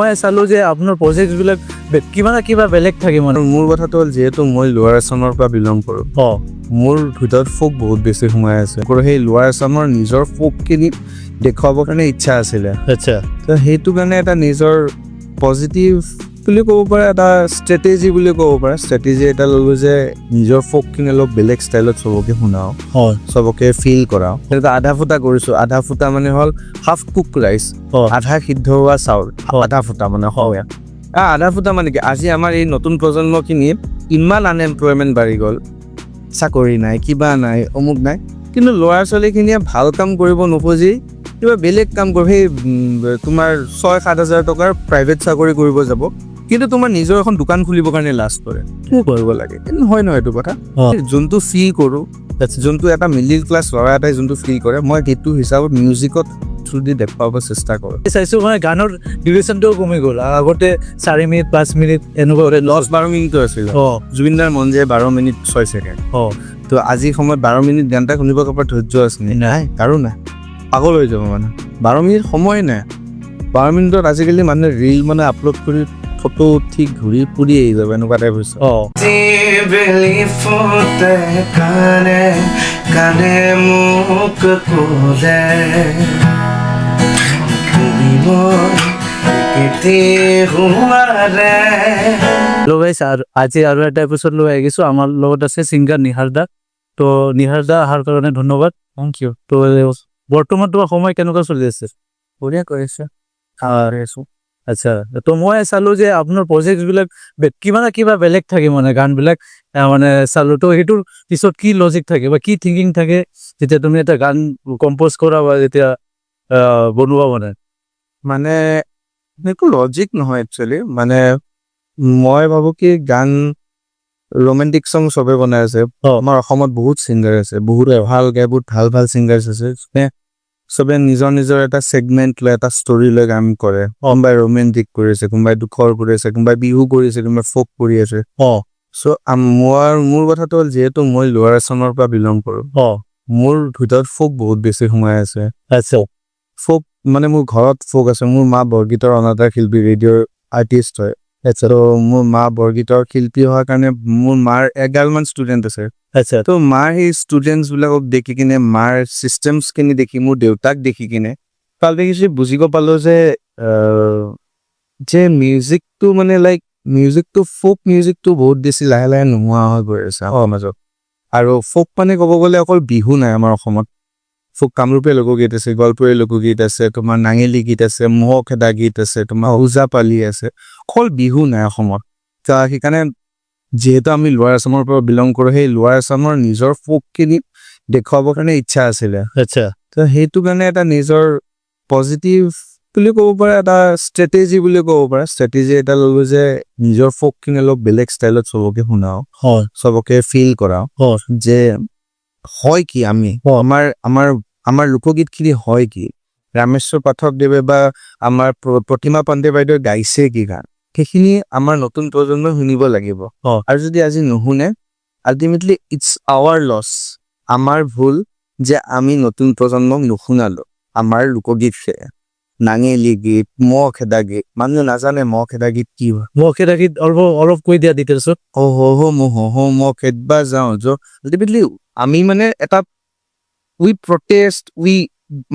মই চালো যে আপোনাৰ প্ৰজেক্টবিলাক কিবা বেলেগ থাকে মানে। মোৰ কথাটো হ'ল যিহেতু মই লোৱাৰ আছামৰ পৰা বিলং কৰোঁ, মোৰ ভিতৰত ফোক বহুত বেছি সোমাই আছে আৰু সেই লোৱাৰ আছামৰ নিজৰ ফোকখিনি দেখুৱাবৰ কাৰণে ইচ্ছা আছিলে। আচ্ছা, তো সেইটো কাৰণে এটা নিজৰ পজিটিভ বুলি ক'ব পাৰে, এটা ষ্ট্ৰেটেজি বুলি ক'ব পাৰে। ষ্ট্ৰেটেজি এটা ল'লোঁ যে নিজৰ ফোকখিনি অলপ বেলেগ ষ্টাইলত চবকে শুনাওঁ, চবকে ফিল কৰাওঁ। তেনেকৈ আধা ফুটা কৰিছোঁ। আধা ফুটা মানে হ'ল হাফ কুক ৰাইচ, আধা সিদ্ধ হোৱা চাউল, আধা ফুটা মানে হয়। আধা ফুটা মানে কি, আজি আমাৰ এই নতুন প্ৰজন্মখিনি ইমান আনএমপ্লয়মেণ্ট বাঢ়ি গ'ল, চাকৰি নাই, কিবা নাই, অমুক নাই, কিন্তু ল'ৰা ছোৱালীখিনিয়ে ভাল কাম কৰিব নোখোজি কিবা বেলেগ কাম কৰিব। সেই তোমাৰ 6-7 হাজাৰ টকাৰ প্ৰাইভেট চাকৰি কৰিব যাব, কিন্তু তোমাৰ নিজৰ এখন দোকান খুলিবৰ কাৰণে লাজ কৰে। কি কৰিব লাগে? কিন্তু হয় নহয় এইটো কথা। যোনটো ফিল কৰোঁ, যোনটো এটা মিডিল ক্লাছ ল'ৰা এটাই যোনটো ফিল কৰে, মই সেইটো হিচাপত মিউজিকত থ্ৰুদি দেখুৱাব চেষ্টা কৰোঁ। চাইছোঁ মানে গানৰ ডিউৰেশ্যনটোও কমি গ'ল। আগতে 4 মিনিট 5 মিনিট এনেকুৱা 10-12 মিনিটো আছিল। জুবিনদাৰ মন যায় 12 মিনিট 6 ছেকেণ্ড। তো আজি সময়ত 12 মিনিট গান এটা শুনিব কাৰোবাৰ ধৈৰ্য আছে নাই? কাৰো নাই, পাগল হৈ যাব মানে। 12 মিনিট সময় নাই। 12 মিনিটত আজিকালি মানুহে ৰীল মানে আপলোড কৰি ফটো উঠি ঘূৰি ফুৰি আহি যাব, এনেকুৱা টাইপ হৈছে। হেল্ল' গাইছ, আজি আৰু এটা এপিছড লৈ আহিছোঁ। আমাৰ লগত আছে ছিংগাৰ নিহাৰ দা। তো নিহাৰ দা অহাৰ কাৰণে ধন্যবাদ। Thank you. তো বৰ্তমান তোমাৰ সময় কেনেকুৱা চলি আছে? বঢ়িয়া কৰিছে। আচ্ছা, তো মই চালো যে আপোনাৰ প্ৰজেক্টবিলাক কিবা বেলেগ থাকে মানে, গানবিলাক মানে চালো। তো সেইটোৰ পিছত কি লজিক থাকে বা কি থিংকিং থাকে যেতিয়া তুমি এটা গান কম্প'জ কৰা বা যেতিয়া বনোৱা মানে একো লজিক নহয় একচুৱেলি। মানে মই ভাবোঁ কি গান ৰোমেণ্টিক চং চবে বনাই আছে। আমাৰ অসমত বহুত ছিংগাৰ আছে, বহুত ভাল গায়, বহুত ভাল ভাল ছিংগাৰ্ছ আছে। চবে নিজৰ নিজৰ এটা ছেগমেণ্ট লৈ, এটা ষ্টৰী লৈ গান কৰে। কোনোবাই ৰোমেণ্টিক কৰিছে, কোনোবাই দুখৰ কৰি আছে, কোনোবাই বিহু কৰিছে, কোনোবাই ফোক কৰি আছে। চ' মোৰ কথাটো হ'ল যিহেতু মই লোৱাৰ আছামৰ পৰা বিলং কৰোঁ, মোৰ ভিতৰত ফোক বহুত বেছি সোমাই আছে। আচ্ছা, ফোক মানে মোৰ ঘৰত ফোক আছে। মোৰ মা বৰগীতৰ অনাতাঁৰ শিল্পী, ৰেডিঅ'ৰ আৰ্টিষ্ট হয়। তো মোৰ মা বৰগীতৰ শিল্পী হোৱাৰ কাৰণে মোৰ মাৰ 11মান ষ্টুডেণ্ট আছে। আচ্ছা, তো মাৰ সেই ষ্টুডেণ্টছবিলাকক দেখি কিনে, মাৰ ছিষ্টেমছখিনি দেখি, মোৰ দেউতাক দেখি কিনে ভাল দেখিছোঁ, বুজিব পালোঁ যে মিউজিকটো মানে মিউজিকটো, ফোক মিউজিকটো বহুত বেছি লাহে লাহে নোহোৱা হৈ গৈ আছে আমাৰ মাজত। আৰু ফোক মানে ক'ব গ'লে অকল বিহু নাই আমাৰ অসমত। ফোক কামৰূপীয়া লোকগীত আছে, গোৱালপৰীয়া লোকগীত আছে, তোমাৰ নাঙেলী গীত আছে, মহ খেদা গীত আছে, তোমাৰ ওজাপালি আছে। অকল বিহু নাই অসমত। সেইকাৰণে যিহেতু আমি লোৱাৰ আছামৰ পৰা বিলং কৰোঁ, সেই লোৱাৰ আছামৰ নিজৰ ফোকখিনি দেখুৱাবৰ কাৰণে ইচ্ছা আছিলে। আচ্ছা, তো সেইটো কাৰণে এটা নিজৰ পজিটিভ বুলি ক'ব পাৰে, এটা ষ্ট্ৰেটেজি বুলি ক'ব পাৰে। ষ্ট্ৰেটেজি এটা ল'লোঁ যে নিজৰ ফোকখিনি অলপ বেলেগ ষ্টাইলত চবকে শুনাওঁ, চবকে ফিল কৰাওঁ যে হয় কি আমাৰ লোকগীতখিনি হয় কি, ৰামেশ্বৰ পাঠকদেৱে বা আমাৰ প্ৰতিমা পাণ্ডে বাইদেৱে গাইছে কি গান, সেইখিনি আমাৰ নতুন প্ৰজন্মই শুনিব লাগিব। আৰু যদি আজি নুশুনে, আল্টিমেটলি ইটছ আৱাৰ লছ, আমাৰ ভুল যে আমি নতুন প্ৰজন্মক নুশুনালো আমাৰ লোকগীত। নাঙেলী গীত, মহ খেদা গীত, মানুহে নাজানে মহ খেদা গীত কি হয়। মহ খেদা গীত অলপ কৈ দিয়া ডিটেইলছত। মহ খেদবা যাওঁ আল্টিমেটলি আমি মানে এটা উই প্ৰটেষ্ট,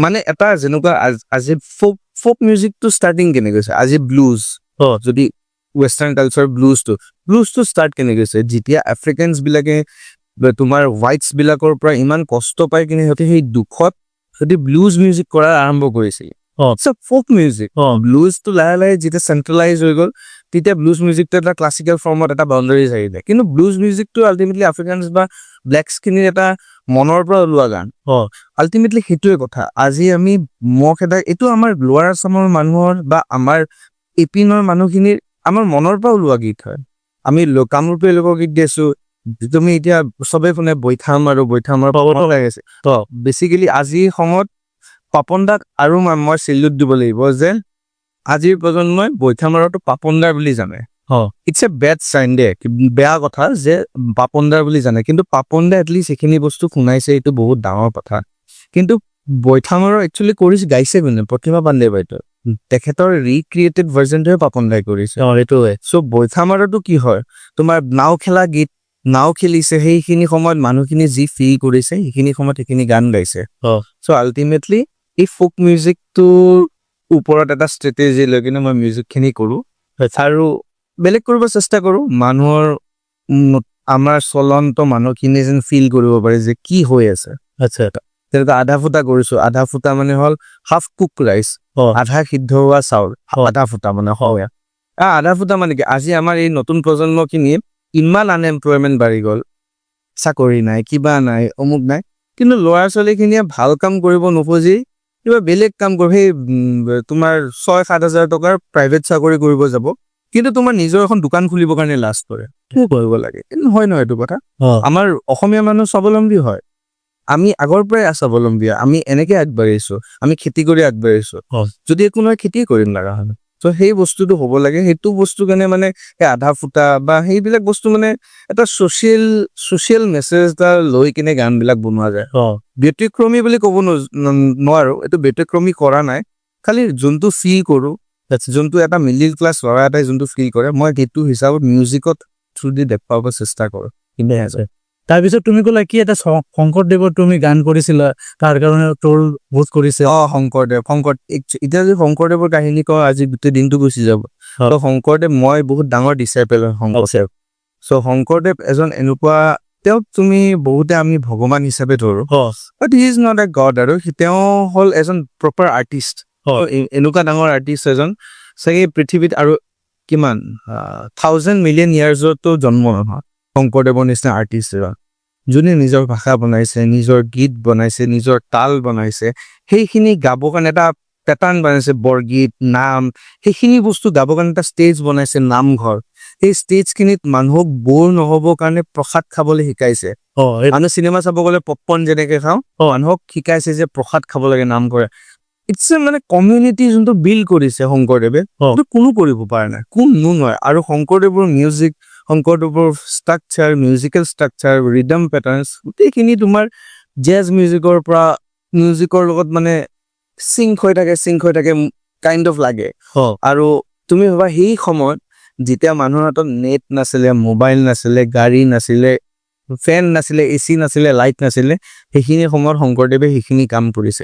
মানে এটা যেনেকুৱা আজি ফোক মিউজিকটো ষ্টাৰ্টিং কেনেকৈ গৈছে, আজি ব্লুজ, যদি ৱেষ্টাৰ্ণ কালচাৰ ব্লুজটো ষ্টাৰ্ট কেনেকৈ গৈছে, যেতিয়া আফ্ৰিকানছবিলাকে তোমাৰ হোৱাইটছবিলাকৰ পৰা ইমান কষ্ট পাই কিনে সিহঁতে সেই দুখত সিহঁতে ব্লুজ মিউজিক কৰা আৰম্ভ কৰিছিল। ফোক মিউজিক, ব্লুজটো লাহে লাহে যেতিয়া চেন্ট্ৰেলাইজ হৈ গ'ল, তেতিয়া ব্লুজ মিউজিকটো এটা ক্লাছিকেল ফৰ্মত এটা বাউণ্ডাৰীজ আহিলে। কিন্তু ব্লুজ মিউজিকটো আল্টিমেটলি আফ্ৰিকানছ বা ব্লেকছখিনিৰ এটা মনৰ পৰা ওলোৱা গান। আল্টিমেটলি সেইটোৱে কথা। আজি আমি মহ খেদা, এইটো আমাৰ লোৱাৰ আছামৰ মানুহৰ বা আমাৰ এপিনৰ মানুহখিনিৰ আমাৰ মনৰ পৰা ওলোৱা গীত হয়। আমি কামৰূপীয়া লোকগীত গাইছোঁ। তুমি এতিয়া চবে শুনে বৈঠাম আৰু লাগিছে। বেচিকেলি আজিৰ সময়ত পাপন দাক আৰু মই চেলিউট দিব লাগিব যে আজিৰ প্ৰজন্মই বৈঠাম আৰুটো পাপন দাৰ বুলি জানে। ইটছ এ বেড চাইন দে, বেয়া কথা যে পাপন দাৰ বুলি জানে, কিন্তু পাপন দা এটলিষ্ট সেইখিনি বস্তু শুনাইছে, এইটো বহুত ডাঙৰ কথা। কিন্তু বৈঠামৰ একচুৱেলি গাইছে কোনে? প্ৰতিমা পাণ্ডে বাইদেউ। তেখেতৰ ৰিক্ৰিয়েটেড ভাৰ্জনটোৱে পাপন দাই কৰিছে। সেইটোৱে চ' বৈথামাৰতো কি হয়, তোমাৰ নাও খেলা গীত, নাও খেলিছে, সেইখিনি সময়ত মানুহখিনি যি ফিল কৰিছে সেইখিনি সময়ত সেইখিনি গান গাইছে। চ' আল্টিমেটলি এই ফোক মিউজিকটোৰ ওপৰত এটা ষ্ট্ৰেটেজি লৈ কিনে মই মিউজিকখিনি কৰোঁ আৰু বেলেগ কৰিব চেষ্টা কৰোঁ। মানুহৰ আমাৰ চলন্ত মানুহখিনি যেন ফিল কৰিব পাৰে যে কি হৈ আছে। আচ্ছা তেনেকুৱা আধা ফুটা কৰিছোঁ। আধা ফুটা মানে হ'ল হাফ কুক ৰাইচ, আধা সিদ্ধ হোৱা চাউল, আধা ফুটা মানে অসমীয়া। আধা ফুটা মানে কি, আজি আমাৰ এই নতুন প্ৰজন্মখিনি ইমান আনএমপ্লয়মেণ্ট বাঢ়ি গ'ল, চাকৰি নাই, কিবা নাই, অমুক নাই, কিন্তু ল'ৰা ছোৱালীখিনিয়ে ভাল কাম কৰিব নোখোজি কিবা বেলেগ কাম কৰিব। সেই তোমাৰ 6-7 হাজাৰ টকাৰ প্ৰাইভেট চাকৰি কৰিব যাব, কিন্তু তোমাৰ নিজৰ এখন দোকান খুলিবৰ কাৰণে লাজ কৰে। কি কৰিব লাগে? নহয় নহয়, এইটো কথা আমাৰ অসমীয়া মানুহ স্বাৱলম্বী হয়। আমি আগৰ পৰাই স্বাৱলম্বী, আমি এনেকে আগবাঢ়িছো, আমি খেতি কৰি আগবাঢ়িছো। যদি একো নহয় খেতিয়ে কৰিম লগা হয়। ত' সেই বস্তুটো হ'ব লাগে। সেইটো বস্তু কাৰণে মানে সেই আধা ফুটা বা সেইবিলাক বস্তু মানে এটা ছচিয়েল মেছেজ এটা লৈ কিনে গানবিলাক বনোৱা যায়। ব্যতিক্ৰমী বুলি ক'ব নোৱাৰো, এইটো ব্যতিক্ৰমী কৰা নাই, খালি যোনটো ফিল কৰোঁ, যোনটো এটা মিডিল ক্লাছ ল'ৰা এটাই যোনটো ফিল কৰে, মই সেইটো হিচাপত মিউজিকত থ্ৰু দি দেখুৱাব চেষ্টা কৰোঁ। তাৰপিছত তুমি ক'লা কি এটা শংকৰদেৱৰ তুমি গান কৰিছিলা, তাৰ কাৰণে ট্ৰল বহুত কৰিছে। এতিয়া যদি শংকৰদেৱৰ কাহিনী কওঁ আজি গোটেই দিনটো গুচি যাব। ত' শংকৰদেৱ, মই বহুত ডাঙৰ ডিচাইপল হয় শংকৰদেৱ। চ' শংকৰদেৱ এজন এনেকুৱা, তেওঁক তুমি বহুতে আমি ভগৱান হিচাপে ধৰো, but he is not a god. আৰু তেওঁ হ'ল এজন প্ৰপাৰ আৰ্টিষ্ট। এনেকুৱা ডাঙৰ আৰ্টিষ্ট এজন চাগে পৃথিৱীত আৰু কিমান 1000 মিলিয়ন ইয়াৰ্ছতো জন্ম নহয় শংকৰদেৱৰ নিচিনা আৰ্টিষ্ট এজন, যোনে নিজৰ ভাষা বনাইছে, নিজৰ গীত বনাইছে, নিজৰ তাল বনাইছে, সেইখিনি গাবৰ কাৰণে এটা পেটাৰ্ণ বনাইছে, বৰগীত, নাম, সেইখিনি বস্তু গাবৰ কাৰণে এটা ষ্টেজ বনাইছে, নামঘৰ। সেই ষ্টেজখিনিত মানুহক বৰ নহ'বৰ কাৰণে প্ৰসাদ খাবলৈ শিকাইছে। মানুহ চিনেমা চাব গ'লে পপকৰ্ণ যেনেকে খাওঁ, মানুহক শিকাইছে যে প্ৰসাদ খাব লাগে নামঘৰে। ইটছ মানে কমিউনিটি যোনটো বিল্ড কৰিছে শংকৰদেৱে, সেইটো কোনো কৰিব পৰা নাই, কোনো নহয়। আৰু শংকৰদেৱৰ মিউজিক, শংকৰদেৱৰ ষ্ট্ৰাকচাৰ, মিউজিকেল ষ্ট্ৰাকচাৰ, ৰিদম পেটাৰ্নছ, গোটেইখিনি তোমাৰ জেজ মিউজিকৰ পৰা মিউজিকৰ লগত মানে চিংক হৈ থাকে কাইণ্ড অফ লাগে। আৰু তুমি ভাবা সেই সময়ত যেতিয়া মানুহৰ হাতত নেট নাছিলে, মোবাইল নাছিলে, গাড়ী নাছিলে, ফেন নাছিলে, AC নাছিলে, লাইট নাছিলে, সেইখিনি সময়ত শংকৰদেৱে সেইখিনি কাম কৰিছে।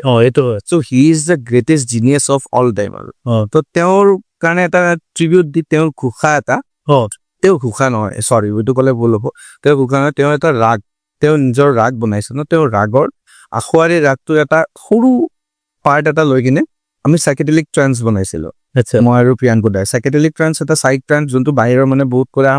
So' he is the greatest genius of all time. আৰু ত' তেওঁৰ কাৰণে এটা ট্ৰিবিউট দি, তেওঁৰ ঘোষা এটা, তেওঁ ঘোষা নহয়, চৰি এইটো ক'লে ভুল হ'ব, তেওঁ ঘোষা নহয়, তেওঁ এটা ৰাগ, তেওঁ নিজৰ ৰাগ বনাইছে ন, তেওঁ ৰাগৰ আখোৱাৰী ৰাগটোৰ এটা সৰু পাৰ্ট এটা লৈ কিনে আমি সাইকেডেলিক ট্ৰান্স বনাইছিলো। মই আৰু প্ৰিয়াংকু দাই সাইকেডেলিক ট্ৰান্স এটা সাইড ট্ৰান্স, যোনটো বাহিৰৰ মানে বহুত কৰে,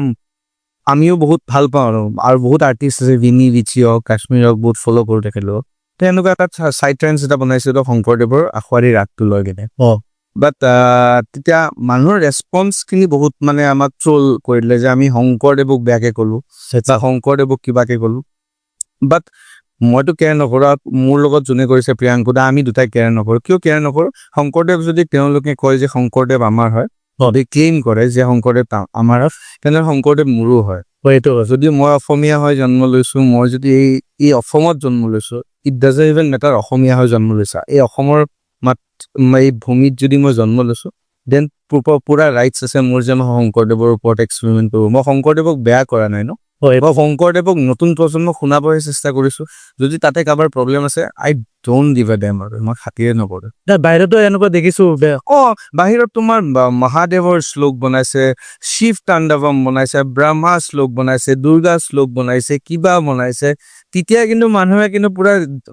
আমিও বহুত ভাল পাওঁ। আৰু বহুত আৰ্টিষ্ট আছে, ভিনি বিচি হওক, কাশ্মীৰ হওক, বহুত ফ'ল' কৰোঁ তেখেতলোক। তেনেকুৱা এটা সাইড ট্ৰান্স এটা বনাইছিলো শংকৰদেৱৰ আখোৱাৰী ৰাগটো লৈ কিনে। বাট তেতিয়া মানুহৰ ৰেছপন্সখিনি বহুত মানে আমাক ট্ৰল কৰিলে যে আমি শংকৰদেৱক বেয়াকে ক'লো বা শংকৰদেৱক কিবাকে ক'লো। বাট মইতো কেয়াৰ নকৰো, মোৰ লগত যোনে কৰিছে প্ৰিয়াংকু দা, আমি দুটাই কেয়াৰ নকৰো। কিয় কেয়াৰ নকৰো? শংকৰদেৱ যদি তেওঁলোকে কয় যে শংকৰদেৱ আমাৰ হয়, ক্লেইম কৰে যে শংকৰদেৱ আমাৰ হয়, তেনেহ'লে শংকৰদেৱ মোৰো হয়। যদি মই অসমীয়া হৈ জন্ম লৈছো, মই যদি এই অসমত জন্ম লৈছো, ইট ডাজন্ট ইভেন মেটাৰ অসমীয়া হৈ জন্ম লৈছা, এই অসমৰ এই ভূমিত যদি মই জন্ম লৈছো, দেন পুৰা ৰাইটছ আছে মোৰ যে মই শংকৰদেৱৰ ওপৰত এক্সপেৰিমেণ্ট কৰোঁ। মই শংকৰদেৱক বেয়া কৰা নাই ন, মই শংকৰদেৱক নতুন প্ৰজন্মক শুনাবহে চেষ্টা কৰিছো। যদি তাতে কাৰোবাৰ প্ৰব্লেম আছে, আই ডোন্ট গিভ এ ডেম, আৰু মই খাতিৰে নকৰো। বাহিৰতো এনেকুৱা দেখিছো, বাহিৰত তোমাৰ মহাদেৱৰ শ্লোক বনাইছে, শিৱ তাণ্ডৱম বনাইছে, ব্ৰহ্মা শ্লোক বনাইছে, দুৰ্গা শ্লোক বনাইছে, কিবা বনাইছে, তেতিয়া কিন্তু মানুহে কিন্তু পুৰা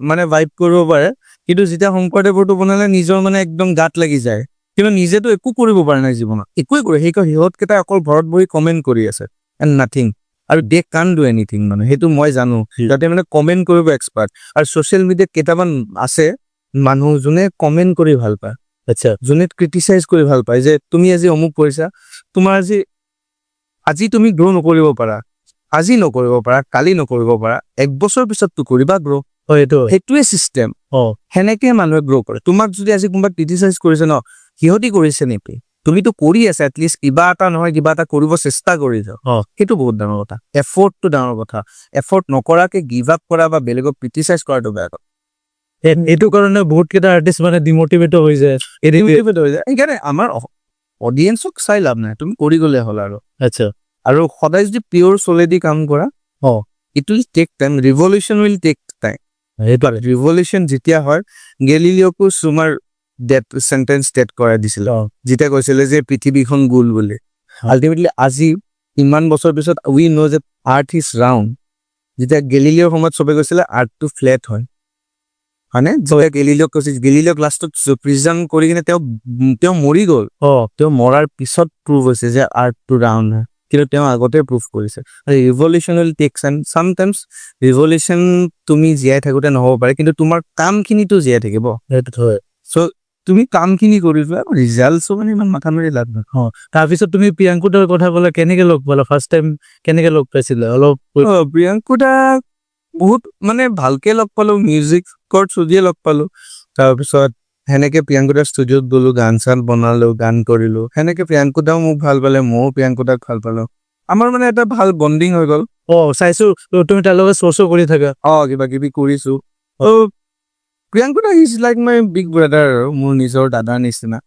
মানে ভাইব কৰিব পাৰে। কিন্তু যেতিয়া শংকৰদেৱৰটো বনালে নিজৰ মানে একদম গাত লাগি যায়, কিন্তু নিজেতো একো কৰিব পৰা নাই জীৱনত, একোৱে কৰে। সিহঁতকেইটা অকল ঘৰত বহি কমেণ্ট কৰি আছে এণ্ড নাথিং, আৰু দে কান ডু এনিথিং। মানে সেইটো মই জানো, যাতে মানে কমেণ্ট কৰিব এক্সপাৰ্ট। আৰু ছ'চিয়েল মিডিয়াত কেইটামান আছে মানুহ যোনে কমেণ্ট কৰি ভাল পায়, যোনে ক্ৰিটিচাইজ কৰি ভাল পায়, যে তুমি আজি অমুক কৰিছা, তোমাৰ আজি তুমি গ্ৰ' নকৰিব পাৰা, আজি নকৰিব পাৰা, কালি নকৰিব পাৰা, 1 বছৰ পিছততো কৰিবা গ্ৰ'। সেইটোৱে চিষ্টেম। সেনেকে মানুহে গ্ৰ' কৰে। তোমাক যদি আজি কোনোবা ক্ৰিটিচাইজ কৰিছে ন, সিহঁতি কৰিছে নেকি? তুমিতো কৰি আছা, এটলিষ্ট কিবা এটা নহয় কিবা এটা কৰিব চেষ্টা কৰিছ, সেইটো বহুত ডাঙৰ কথা। এফৰ্টটো ডাঙৰ কথা। এফৰ্ট নকৰাকে গিভ আপ কৰা বা বেলেগক ক্ৰিটিচাইজ কৰাটো বেয়া কথা। এইটো কাৰণে বহুত কেইটা আৰ্টিষ্ট মানে ডিমোটিভেট হৈ যায়। ডিমোটিভেট হৈ যায়। সেইকাৰণে আমাৰ অডিয়েন্সক চাই লাভ নাই, তুমি কৰি গ'লে হ'ল আৰু। আচ্ছা আৰু সদায় যদি পিয়ৰ চলেদি কাম কৰা, oh', it will take time, revolution will take time. সেইটো ৰিভলিউচন যেতিয়া হয়, গেলিলিঅ'কো তোমাৰ চেণ্টেন্স ডেট কৰাই দিছিল, অ', যেতিয়া কৈছিলে যে পৃথিৱীখন গোল বুলি। আল্টিমেটলি আজি ইমান বছৰ পিছত উই ন' যে আৰ্থ ইজ ৰাউণ্ড। যেতিয়া গেলিলিঅ'ৰ সময়ত চবে কৈছিলে আৰ্থটো ফ্লেট হয়, হয়নে? যেতিয়া গেলিলিঅ'ক কৈছিল, গেলিলিঅ'ক লাষ্টত প্ৰিজাৰ্ভ কৰি কিনে তেওঁ মৰি গ'ল। অ', তেওঁ মৰাৰ পিছত প্ৰুভ হৈছে যে আৰ্থটো ৰাউণ্ড হয়, কিন্তু তেওঁ আগতে প্ৰুভ কৰিছে। Revolution will take time. Sometimes revolution তুমি জীয়াই থাকোতে নহ'ব পাৰে, কিন্তু তোমাৰ কামখিনিতো জীয়াই থাকিব। সেইটো হয়। চ' তুমি কামখিনি কৰি যোৱা, ৰিজাল্টছো মানে ইমান মাথা মাৰি লাভ নাই। তাৰপিছত তুমি প্ৰিয়াংকুদাৰ কথা ক'লে, কেনেকে লগ পালা? ফাৰ্ষ্ট টাইম কেনেকে লগ পাইছিলা? অলপ প্ৰিয়াংকুদা বহুত মানে ভালকে লগ পালো, মিউজিকৰ থ্ৰুদিয়ে লগ পালো। তাৰপিছত সেনেকে প্ৰিয়াংকুদাৰ ষ্টুডিঅ'ত গ'লো, গান চান বনালো, গান কৰিলো। সেনেকে প্ৰিয়াংকুদাও মোক ভাল পালে, ময়ো প্ৰিয়াংকুদাক ভাল পালো। আমাৰ মানে এটা ভাল বণ্ডিং হৈ গ'ল। চাইছো তুমি তাৰ লগত শ্ব' কৰি থাকা। কিবা কিবি কৰিছো। প্ৰিয়াংকুদা is like my big brother আৰু, মোৰ নিজৰ দাদাৰ নিচিনা।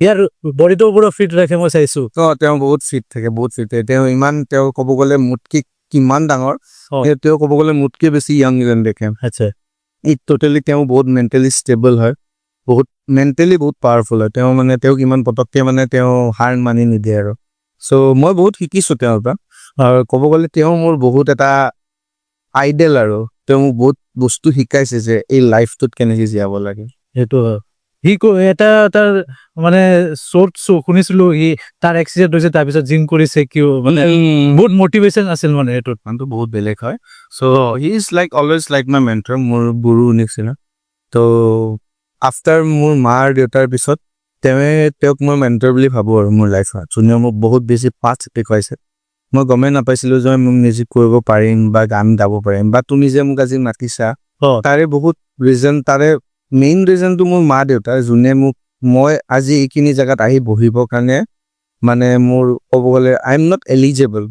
ইয়াৰ বডিটো পুৰা ফিট ৰাখে, মই চাইছো। তেওঁ বহুত ফিট থাকে, বহুত ফিট থাকে। তেওঁ ক'ব গ'লে মোতকে কিমান ডাঙৰ, তেওঁ ক'ব গ'লে মোতকে বেছি য়াং যেন দেখে। আচ্ছা তেওঁ বহুত মেণ্টেলি ষ্টেবল হয়, বহুত মেণ্টেলি বহুত পাৱাৰফুল হয়। তেওঁক ইমান পতককে মানে তেওঁ হাৰ মানি নিদিয়ে আৰু। চ' মই বহুত শিকিছো তেওঁৰ পৰা। আৰু ক'ব গ'লে তেওঁ মোৰ বহুত এটা আইডেল আৰু। তেওঁ মোক বহুত বস্তু শিকাইছে যে এই লাইফটোত কেনেকে জীয়াব লাগে। সেইটো হয়। এটা তাৰ মানে শুনিছিলো, তাৰ এক্সিডেন্ট হৈছে, তাৰপিছত জিম কৰিছে, কিয় মানে বহুত মটিভেশ্যন আছিল মানে এইটোত। মানুহটো বহুত বেলেগ হয়। So' he is like always like my mentor, মোৰ গুৰু নিচিনা। ত' আফটাৰ মোৰ মাৰ দেউতাৰ পিছত তেওঁক মই মেণ্টৰ বুলি ভাবো আৰু মোৰ লাইফত, যোনে মোক বহুত বেছি পাথ দেখুৱাইছে। মই গমেই নাপাইছিলো যে মই মিউজিক কৰিব পাৰিম বা গান গাব পাৰিম, বা তুমি যে মোক আজি মাতিছা, তাৰে বহুত ৰিজন, তাৰে মেইন ৰিজনটো মোৰ মা দেউতা, যোনে মই আজি এইখিনি জেগাত আহি বহিবৰ কাৰণে মানে মোৰ ক'ব গ'লে আই এম নট এলিজেবল।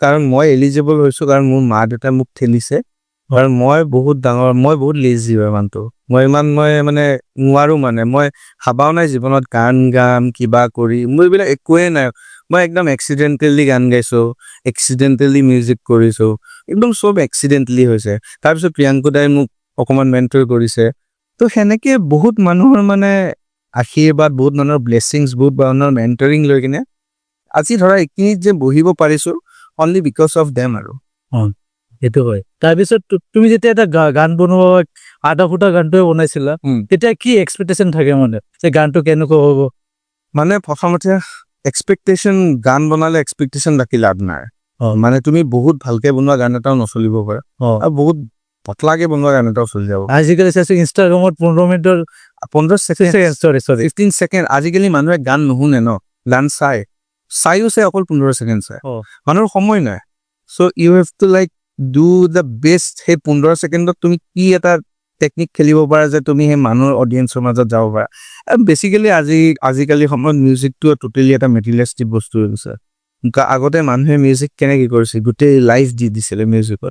কাৰণ মই এলিজেবল হৈছো কাৰণ মোৰ মা দেউতাই মোক ঠেলিছে। কাৰণ মই বহুত লেজি হয় মানুহটো। মই মানে নোৱাৰো, মানে মই ভাবাও নাই জীৱনত গান গাম কিবা কৰি, মোৰ এইবিলাক একোৱে নাই। মই একদম এক্সিডেণ্টেলি গান গাইছো, এক্সিডেণ্টেলি মিউজিক কৰিছো, একদম চব এক্সিডেণ্টেলি হৈছে। তাৰপিছত প্ৰিয়াংকুদাই মোক অকমান মেণ্টৰ কৰিছে। ত' সেনেকে বহুত মানুহৰ মানে আশীৰ্বাদ, বহুত মানুহৰ ব্লেছিংছ, বহুত মানুহৰ মেণ্টৰিং লৈ কিনে আজি ধৰা এইখিনিত যে বহিব পাৰিছো, অনলি বিকজ অফ দেম আৰু। সেইটো হয়। তাৰপিছত তুমি যেতিয়া এটা গান বনোৱা, আধা ফুটা গানটোৱে বনাইছিলা, তেতিয়া কি এক্সপেক্টেশন থাকে মানে যে গানটো কেনেকুৱা হ'ব? মানে প্ৰথমতে এক্সপেক্টেশন, গান বনালে এক্সপেক্টেশন ৰাখি লাভ নাই। মানে তুমি বহুত ভালকে বনোৱা গান এটাও নচলিব পাৰে, আৰু বহুত পতলাকে বনোৱা গান এটাও চলি যাব। আজিকালি চাইছো ইনষ্টাগ্ৰামত 15 মিনিটৰ 15 ছেকেণ্ড। আজিকালি মানুহে গান নুশুনে ন, গান চাইও অকল 15 ছেকেণ্ড চাই। মানুহৰ সময় নাই। So' you have to like do the best. সেই 15 ছেকেণ্ডত তুমি কি এটা টেকনিক খেলিব পাৰা যে তুমি সেই মানুহৰ অডিয়েন্সৰ মাজত যাব পাৰা। বেচিকেলি আজিকালি সময়ত মিউজিকটো টোটেলি এটা মেটেৰিয়েলিষ্টিক বস্তু হৈ গৈছে। আগতে মানুহে মিউজিক কেনেকে কৰিছিল, গোটেই লাইফ দি দিছিলে মিউজিকত।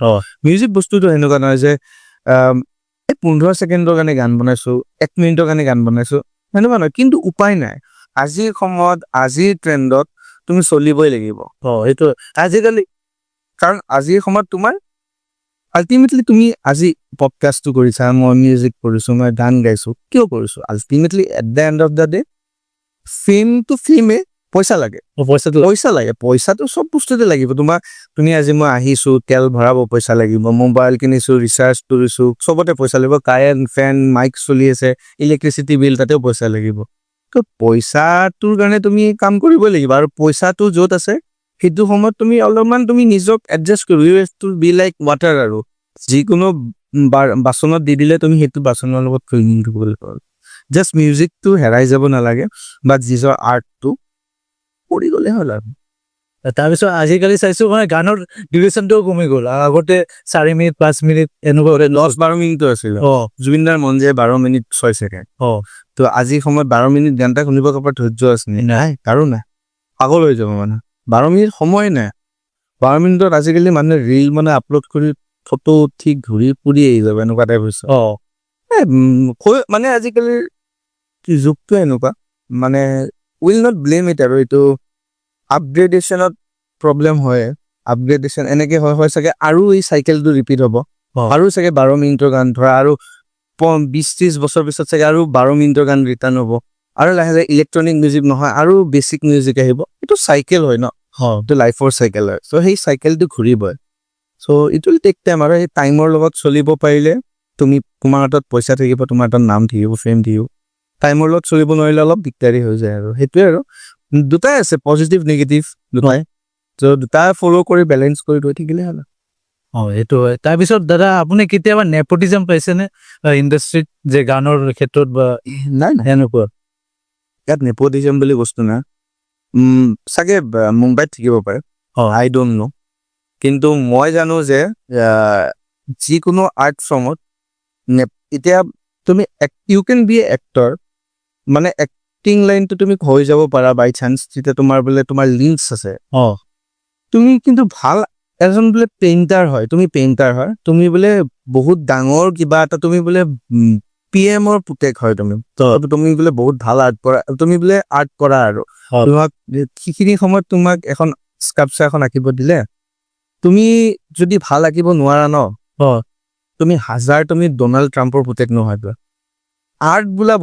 মিউজিক বস্তুটো এনেকুৱা নহয় যে 15 ছেকেণ্ডৰ কাৰণে গান বনাইছো, 1 মিনিটৰ কাৰণে গান বনাইছো, সেনেকুৱা নহয়। কিন্তু উপায় নাই, আজিৰ সময়ত, আজিৰ ট্ৰেণ্ডত তুমি চলিবই লাগিব। সেইটো আজিকালি, কাৰণ আজিৰ সময়ত তোমাৰ আল্টিমেটলি তুমি আজি পডকাষ্টটো কৰিছা, মই মিউজিক কৰিছো, মই গান গাইছো, কিয় কৰিছো? Ultimately at the end of the day ফেমে পইচা লাগে। পইচাটো চব বস্তুতে লাগিব। তুমি আজি মই আহিছো, তেল ভৰাব পইচা লাগিব, মোবাইল কিনিছো, ৰিচাৰ্জ কৰিছো, চবতে পইচা লাগিব। কাৰেণ্ট, ফেন, মাইক চলি আছে, ইলেক্ট্ৰিচিটি বিল, তাতেও পইচা লাগিব। ত' পইচাটোৰ কাৰণে তুমি কাম কৰিবই লাগিব। আৰু পইচাটো য'ত আছে, সেইটো সময়ত তুমি অলপমান তুমি নিজক এডজাষ্ট কৰিব, you have to be like water আৰু। যিকোনো বাচনত দি দিলে তুমি সেইটো বাচনৰ লগত ক্লিনিং কৰিবলৈ পাৰা। জাষ্ট মিউজিকটো হেৰাই যাব নালাগে, বা নিজৰ আৰ্টটো কৰি গ'লে হ'ল আৰু। তাৰপিছত আজিকালি চাইছো মানে গানৰ ডিউৰেশ্যনটোও কমি গ'ল। আগতে 4 মিনিট 5 মিনিট এনেকুৱা 10-12 মিনিটটো আছিল। জুবিন দাৰ মন যায় 12 মিনিট 6 ছেকেণ্ড। ত' আজিৰ সময়ত 12 মিনিট গান এটা শুনিব কাৰোবাৰ ধৈৰ্য আছে নাই? কাৰো নাই। পাগল হৈ যাব মানে। 12 মিনিট সময় নাই। 12 মিনিটত আজিকালি মানুহে ৰীল মানে আপলোড কৰি ফটো উঠি ঘূৰি ফুৰি আহি যাব, এনেকুৱা টাইপ হৈছে। মানে আজিকালিৰ যুগটো এনেকুৱা মানে উইল নট ব্লেম ইট আৰু এইটো আপগ্ৰেডেশ্যনত প্ৰব্লেম হয় আপগ্ৰেডেশ্যন এনেকে হয় চাগে আৰু এই চাইকেলটো ৰিপিট হ'ব আৰু চাগে 12 মিনিটৰ গান ধৰা আৰু 20-30 বছৰ পিছত চাগে আৰু 12 মিনিটৰ গান ৰিটাৰ্ণ হ'ব আৰু লাহে লাহে ইলেক্ট্ৰনিক মিউজিক নহয় আৰু বেছিক মিউজিক আহিব এইটো চাইকেল হয় ন এইটো লাইফৰ চাইকেল হয় চ' সেই চাইকেলটো ঘূৰিবই চ' ইট উইল টেক টাইম আৰু সেই টাইমৰ লগত চলিব পাৰিলে তোমাৰ হাতত পইচা থাকিব তোমাৰ হাতত নাম থাকিব ফেম থাকিব টাইমৰ লগত চলিব নোৱাৰিলে অলপ দিগদাৰী হৈ যায় আৰু সেইটোৱে আৰু দুটাই আছে পজিটিভ নিগেটিভ দুটাই চ' দুটা ফ'ল' কৰি বেলেঞ্চ কৰি গৈ থাকিলে হ'ল সেইটো হয় তাৰপিছত দাদা আপুনি কেতিয়াবা নেপোটিজম পাইছেনে ইণ্ডাষ্ট্ৰীত যে গানৰ ক্ষেত্ৰত বা নাই নাই এনেকুৱা ইয়াত নেপোটিজম বুলি বস্তু না চাগে মুম্বাইত থাকিব পাৰে আই ডোন্ট নো কিন্তু মই জানো যে যিকোনো আৰ্ট ফৰ্মত এতিয়া তুমি you can be a actor মানে এক্টিং লাইনটো তুমি হৈ যাব পাৰা বাই চান্স যেতিয়া তোমাৰ বোলে তোমাৰ লিংকছ আছে তুমি কিন্তু ভাল এজন বোলে পেইণ্টাৰ হয় তুমি বোলে বহুত ডাঙৰ কিবা এটা তুমি বোলে PM-ৰ পুতেক হয় তুমি বোলে বহুত ভাল আৰ্ট কৰা তুমি বোলে আৰ্ট কৰা আৰু তোমাক সেইখিনি সময়ত তোমাক এখন স্কাল্পচাৰ এখন আঁকিব দিলে তুমি যদি ভাল আঁকিব নোৱাৰা ন তুমি ডোনাল্ড ট্ৰাম্পৰ পুতেক নহয় আৰ্ট বোলা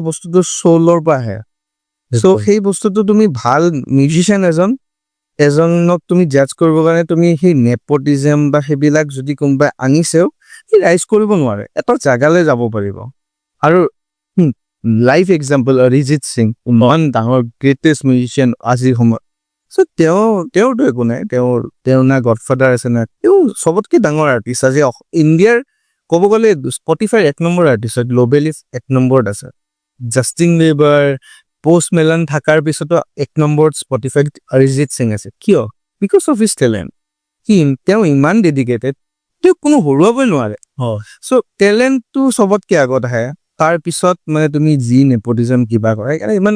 বস্তুটো চৌলৰ পৰা আহে চ' সেই বস্তুটো তুমি ভাল মিউজিচিয়ান এজনক তুমি জাজ কৰিবৰ কাৰণে তুমি সেই নেপোটিজম বা সেইবিলাক যদি কোনোবাই আনিছেও সি ৰাইজ কৰিব নোৱাৰে এটা জাগালৈ যাব পাৰিব আৰু লাইফ এক্সাম্পল অৰিজিত সিং ইমান ডাঙৰ গ্ৰেটেষ্ট মিউজিচিয়ান আজিৰ সময়ত চ' তেওঁৰতো একো নাই তেওঁৰ না গডফাদাৰ আছে না তেওঁ চবতকে ডাঙৰ আৰ্টিষ্ট আজি ইণ্ডিয়াৰ ক'ব গ'লে স্পটিফাই 1 নম্বৰ আৰ্টিষ্ট গ্ল'বেলি 1 নম্বৰত আছে জাষ্টিন বিবাৰ পোষ্ট মেলন থকাৰ পিছতো 1 নম্বৰত স্পটিফাইত অৰিজিত সিং আছে কিয় বিকজ অফ হিজ টেলেণ্ট তেওঁ ইমান ডেডিকেটেড তেওঁ কোনো হৰুৱাবই নোৱাৰে চ' টেলেণ্টটো চবতকে আগত আহে তাৰ পিছত মানে তুমি যি নেপোটিজম কিবা কৰা সেইকাৰণে ইমান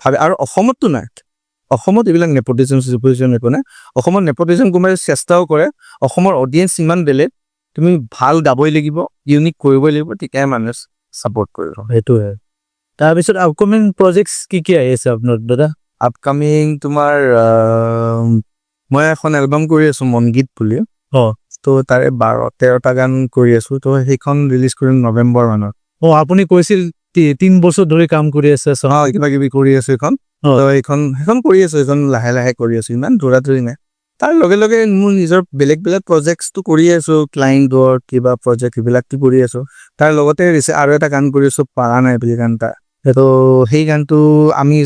ভাবে আৰু অসমততো নাই অসমত এইবিলাক নেপোটিজম একো নাই অসমত নেপোটিজম কোনোবাই চেষ্টাও কৰে অসমৰ অডিয়েন্স ইমান বেলেগ তুমি ভাল গাবই লাগিব ইউনিক কৰিবই লাগিব তেতিয়াই মানুহে ছাপোৰ্ট কৰিব সেইটোৱে তাৰপিছত আপকামিং প্ৰজেক্টছ কি আহি আছে আপোনাৰ দাদা আপকামিং তোমাৰ মই এখন এলবাম কৰি আছো মনগীত বুলি তো তাৰে 12-13টা গান কৰি আছো তো সেইখন ৰিলিজ কৰিম নৱেম্বৰ মানত আপুনি কৈছিল 3 বছৰ ধৰি কাম কৰি আছে কিবা কিবি কৰি আছো সেইখন কৰি আছো সেইখন লাহে লাহে কৰি আছো ইমান দৌৰা-দৌৰি নাই তাৰ লগে লগে মোৰ নিজৰ বেলেগ প্ৰজেক্টছটো কৰি আছো ক্লাইণ্টৰ কিবা প্ৰজেক্ট এইবিলাকটো কৰি আছো তাৰ লগতে আৰু এটা গান কৰি আছো পাৰা নাই বুলি গান এটা তো সেই গানটো আমি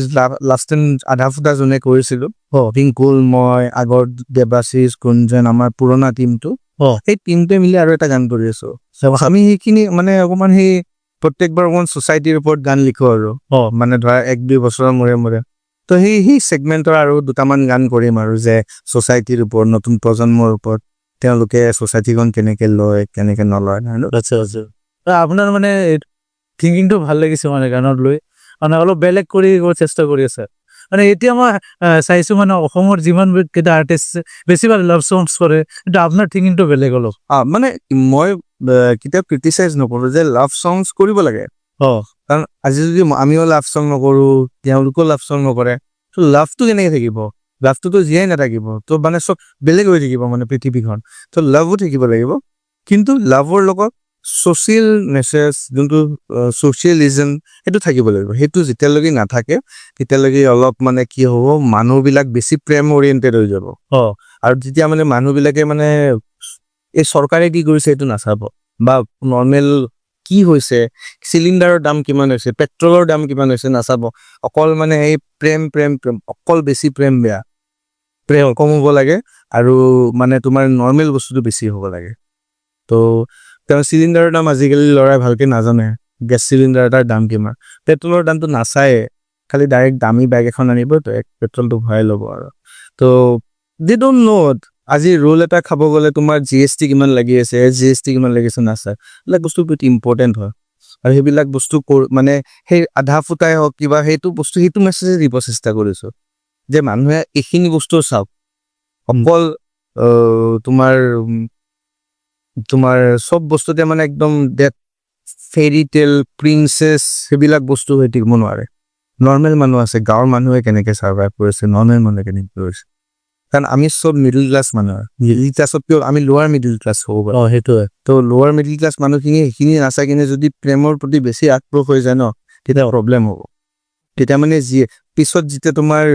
লাষ্ট টাইম আধা ফুটা জনে কৰিছিলো পিংকুল মই আগৰ দেৱাশিষ গুঞ্জন আমাৰ পুৰণা টিমটো সেই টিমটোৱে মিলি আৰু এটা গান কৰি আছো আমি সেইখিনি মানে অকমান সেই প্ৰত্যেকবাৰ অকমান ছ'চাইটিৰ ওপৰত গান লিখো আৰু মানে ধৰা 1-2 বছৰৰ মূৰে তো সেই ছেগমেণ্টৰ আৰু দুটামান গান কৰিম আৰু যে ছ'চাইটিৰ ওপৰত নতুন প্ৰজন্মৰ ওপৰত তেওঁলোকে ছ'চাইটিখন কেনেকে লয় কেনেকে নলয় আপোনাৰ মানে থিংকিংটো ভাল লাগিছে মানে গানত লৈ মানে অলপ বেলেগ কৰি চেষ্টা কৰি আছে মানে এতিয়া মই চাইছো মানে অসমৰ যিমান কেইটা আৰ্টিষ্ট বেছিভাগ লাভ সংগছ কৰে কিন্তু আপোনাৰ থিংকিংটো বেলেগ অলপ মানে মই কেতিয়াও ক্ৰিটিচাইজ নকৰো যে লাভ সংগছ কৰিব লাগে কাৰণ আজি যদি আমিও লাভ সং নকৰো তেওঁলোকেও লাভ সং নকৰে তো লাভটো কেনেকে থাকিব লাভটোতো জীয়াই নাথাকিব তো মানে চব বেলেগ হৈ থাকিব মানে পৃথিৱীখন তো লাভো থাকিব লাগিব কিন্তু লাভৰ লগত ছ'চিয়েল মেছেজ যোনটো ছ'চিয়েলিজম সেইটো থাকিব লাগিব সেইটো যেতিয়ালৈকে নাথাকে তেতিয়ালৈকে অলপ মানে কি হ'ব মানুহবিলাক বেছি প্ৰেম অৰিয়েণ্টেড হৈ যাব আৰু যেতিয়া মানে মানুহবিলাকে মানে এই চৰকাৰে কি কৰিছে সেইটো নাচাব বা নৰ্মেল কি হৈছে চিলিণ্ডাৰৰ দাম কিমান হৈছে পেট্ৰলৰ দাম কিমান হৈছে নাচাব অকল মানে এই প্ৰেম অকল বেছি প্ৰেম বেয়া প্ৰেম কম হ'ব লাগে আৰু মানে তোমাৰ নৰ্মেল বস্তুটো বেছি হ'ব লাগে তো তেওঁ চিলিণ্ডাৰৰ দাম আজিকালি ল'ৰাই ভালকে নাজানে গেছ চিলিণ্ডাৰ এটাৰ দাম কিমান পেট্ৰলৰ দামটো নাচায়ে খালি ডাইৰেক্ট দামী বেগ এখন আনিব তো পেট্ৰলটো ভৰাই ল'ব আৰু তো দে ডোন্ট নো আজি ৰোল এটা খাব গ'লে তোমাৰ GST কিমান লাগি আছে GST কিমান লাগিছে নাচায় এইবিলাক বস্তু বহুত ইম্পৰ্টেণ্ট হয় আৰু সেইবিলাক বস্তু মানে সেই আধা ফুটাই হওক কিবা সেইটো মেছেজ দিব চেষ্টা কৰিছো যে মানুহে এইখিনি বস্তু চাওক অকল তোমাৰ চব বস্তুতে মানে একদম ফেৰী টেল প্ৰিন্সেছ সেইবিলাক বস্তু হৈ থাকিব নোৱাৰে নৰ্মেল মানুহ আছে গাঁৱৰ মানুহে কেনেকৈ ছাৰ্ভাইভ কৰিছে নৰ্মেল মানুহে কেনেকৈ কৰিছে কাৰণ আমি চব মিডল ক্লাছ মানুহ মিডল ক্লাছতকৈ আমি লোৱাৰ মিডল ক্লাছ হ'ব পাৰোঁ সেইটোৱে তো লোৱাৰ মিডল ক্লাছ মানুহখিনি সেইখিনি নাচাই কিনে যদি প্ৰেমৰ প্ৰতি বেছি আগ্ৰহ হৈ যায় ন তেতিয়া প্ৰব্লেম হ'ব তেতিয়া মানে পিছত যেতিয়া তোমাৰ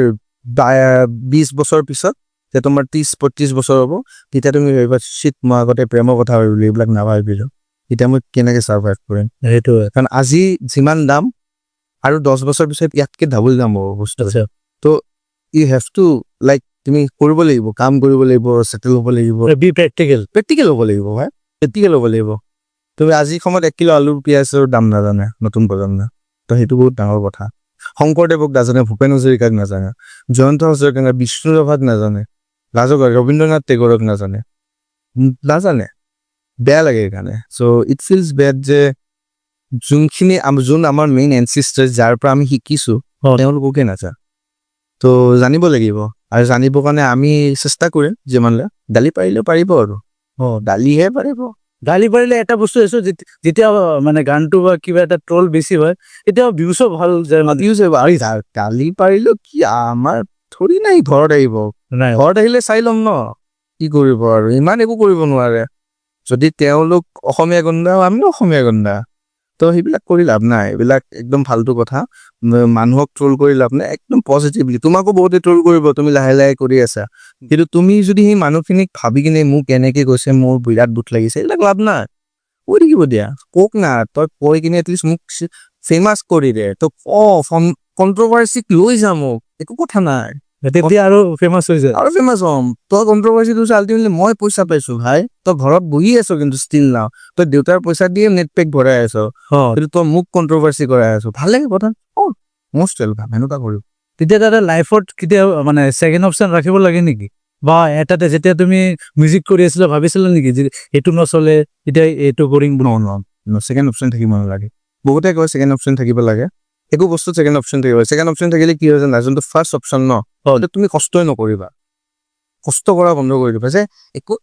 20 বছৰ পিছত যেতিয়া তোমাৰ 30-35 বছৰ হ'ব তেতিয়া তুমি ভাবিবা চিট মই আগতে প্ৰেমৰ কথা ভাবিলোঁ এইবিলাক নাভাবিলোঁ এতিয়া মই কেনেকৈ ছাৰ্ভাইভ কৰিম সেইটোৱে কাৰণ আজি যিমান দাম আৰু 10 বছৰ পিছত ইয়াতকৈ ডাবল দাম হ'ব বস্তু তো ইউ হেভ টু লাইক তুমি কৰিব লাগিব কাম কৰিব লাগিব ছেটেল হ'ব লাগিব বি প্ৰেক্টিকেল হ'ব লাগিব ভাই প্ৰেক্টিকেল হ'ব লাগিব তুমি আজি সময়ত 1 কিলো আলু পিঁয়াজৰ দাম নাজানে নতুন প্ৰজন্মই তো সেইটো বহুত ডাঙৰ কথা শংকৰদেৱক নাজানে ভূপেন হাজৰিকাক নাজানে জয়ন্ত হাজৰিকাক বিষ্ণুৰাভাক নাজানে ৰবীন্দ্ৰনাথ টেগৰক নাজানে বেয়া লাগে সেইকাৰণে চ' ইট ফিলছ বেড যে যোনখিনি যোন আমাৰ মেইন এনচিষ্টাৰ যাৰ পৰা আমি শিকিছোঁ তেওঁলোককে নাজানে তো জানিব লাগিব আৰু জানিবৰ কাৰণে আমি চেষ্টা কৰিম যিমানলৈ গালি পাৰিলেও পাৰিব আৰু গালিহে পাৰিব গালি পাৰিলে এটা বস্তু আছো যেতিয়া মানে গানটো বা কিবা এটা ট্ৰল বেছি হয় তেতিয়া ভিউজো ভাল যায় গালি পাৰিলেও কি আমাৰ থৰি নাই ঘৰত আহিব নাই ঘৰত আহিলে চাই ল'ম ন কি কৰিব আৰু ইমান একো কৰিব নোৱাৰে যদি তেওঁলোক অসমীয়া গণ্ডা আমিও অসমীয়া গণ্ডা তো সেইবিলাক কৰি লাভ নাই এইবিলাক একদম ফাল্টু কথা মানুহক ট্ৰল কৰি লাভ নাই একদম পজিটিভলি তোমাকো বহুতে ট্ৰল কৰিব তুমি লাহে লাহে কৰি আছা কিন্তু তুমি যদি সেই মানুহখিনিক ভাবি কিনে মোক এনেকে কৈছে মোৰ বিৰাট দুখ লাগিছে এইবিলাক লাভ নাই কৈ থাকিব দিয়া কওক না তই কৈ কিনে এটলিষ্ট মোক ফেমাছ কৰি দে তো কণ্ট্ৰভাৰ্চিক লৈ যা মোক একো কথা নাই তেতিয়া আৰু ফেমাছ হৈ যায় আৰু ফেমাছ হ'ম তই কণ্ট্ৰভাৰ্চি কৰিছ আল্টিমেটলি মই পইচা পাইছো ভাই তই ঘৰত বহি আছ কিন্তু ষ্টিল নাও তই দেউতাৰ পইচা দিয়ে নেট পেক ভৰাই আছ কিন্তু তই মোক কণ্ট্ৰভাৰ্চি কৰাই আছ ভাল লাগে কথা মষ্ট ৱেলকাম এনেকুৱা কৰিম তেতিয়া তাতে লাইফত কেতিয়া মানে ছেকেণ্ড অপশ্যন ৰাখিব লাগে নেকি বা এটাতে যেতিয়া তুমি মিউজিক কৰি আছিলা ভাবিছিলা নেকি যে এইটো নচলে এতিয়া এইটো কৰিম ছেকেণ্ড অপশ্যন থাকিব নালাগে বহুতে কয় ছেকেণ্ড অপশ্যন থাকিব লাগে একো বস্তু ছেকেণ্ড অপশ্যন থাকিব ছেকেণ্ড অপশ্যন থাকিলে কি হয় জানা যোনটো ফাৰ্ষ্ট অপশ্যন ন তুমি কষ্টই নকৰিবা কষ্ট কৰা বন্ধ কৰি দিবা যে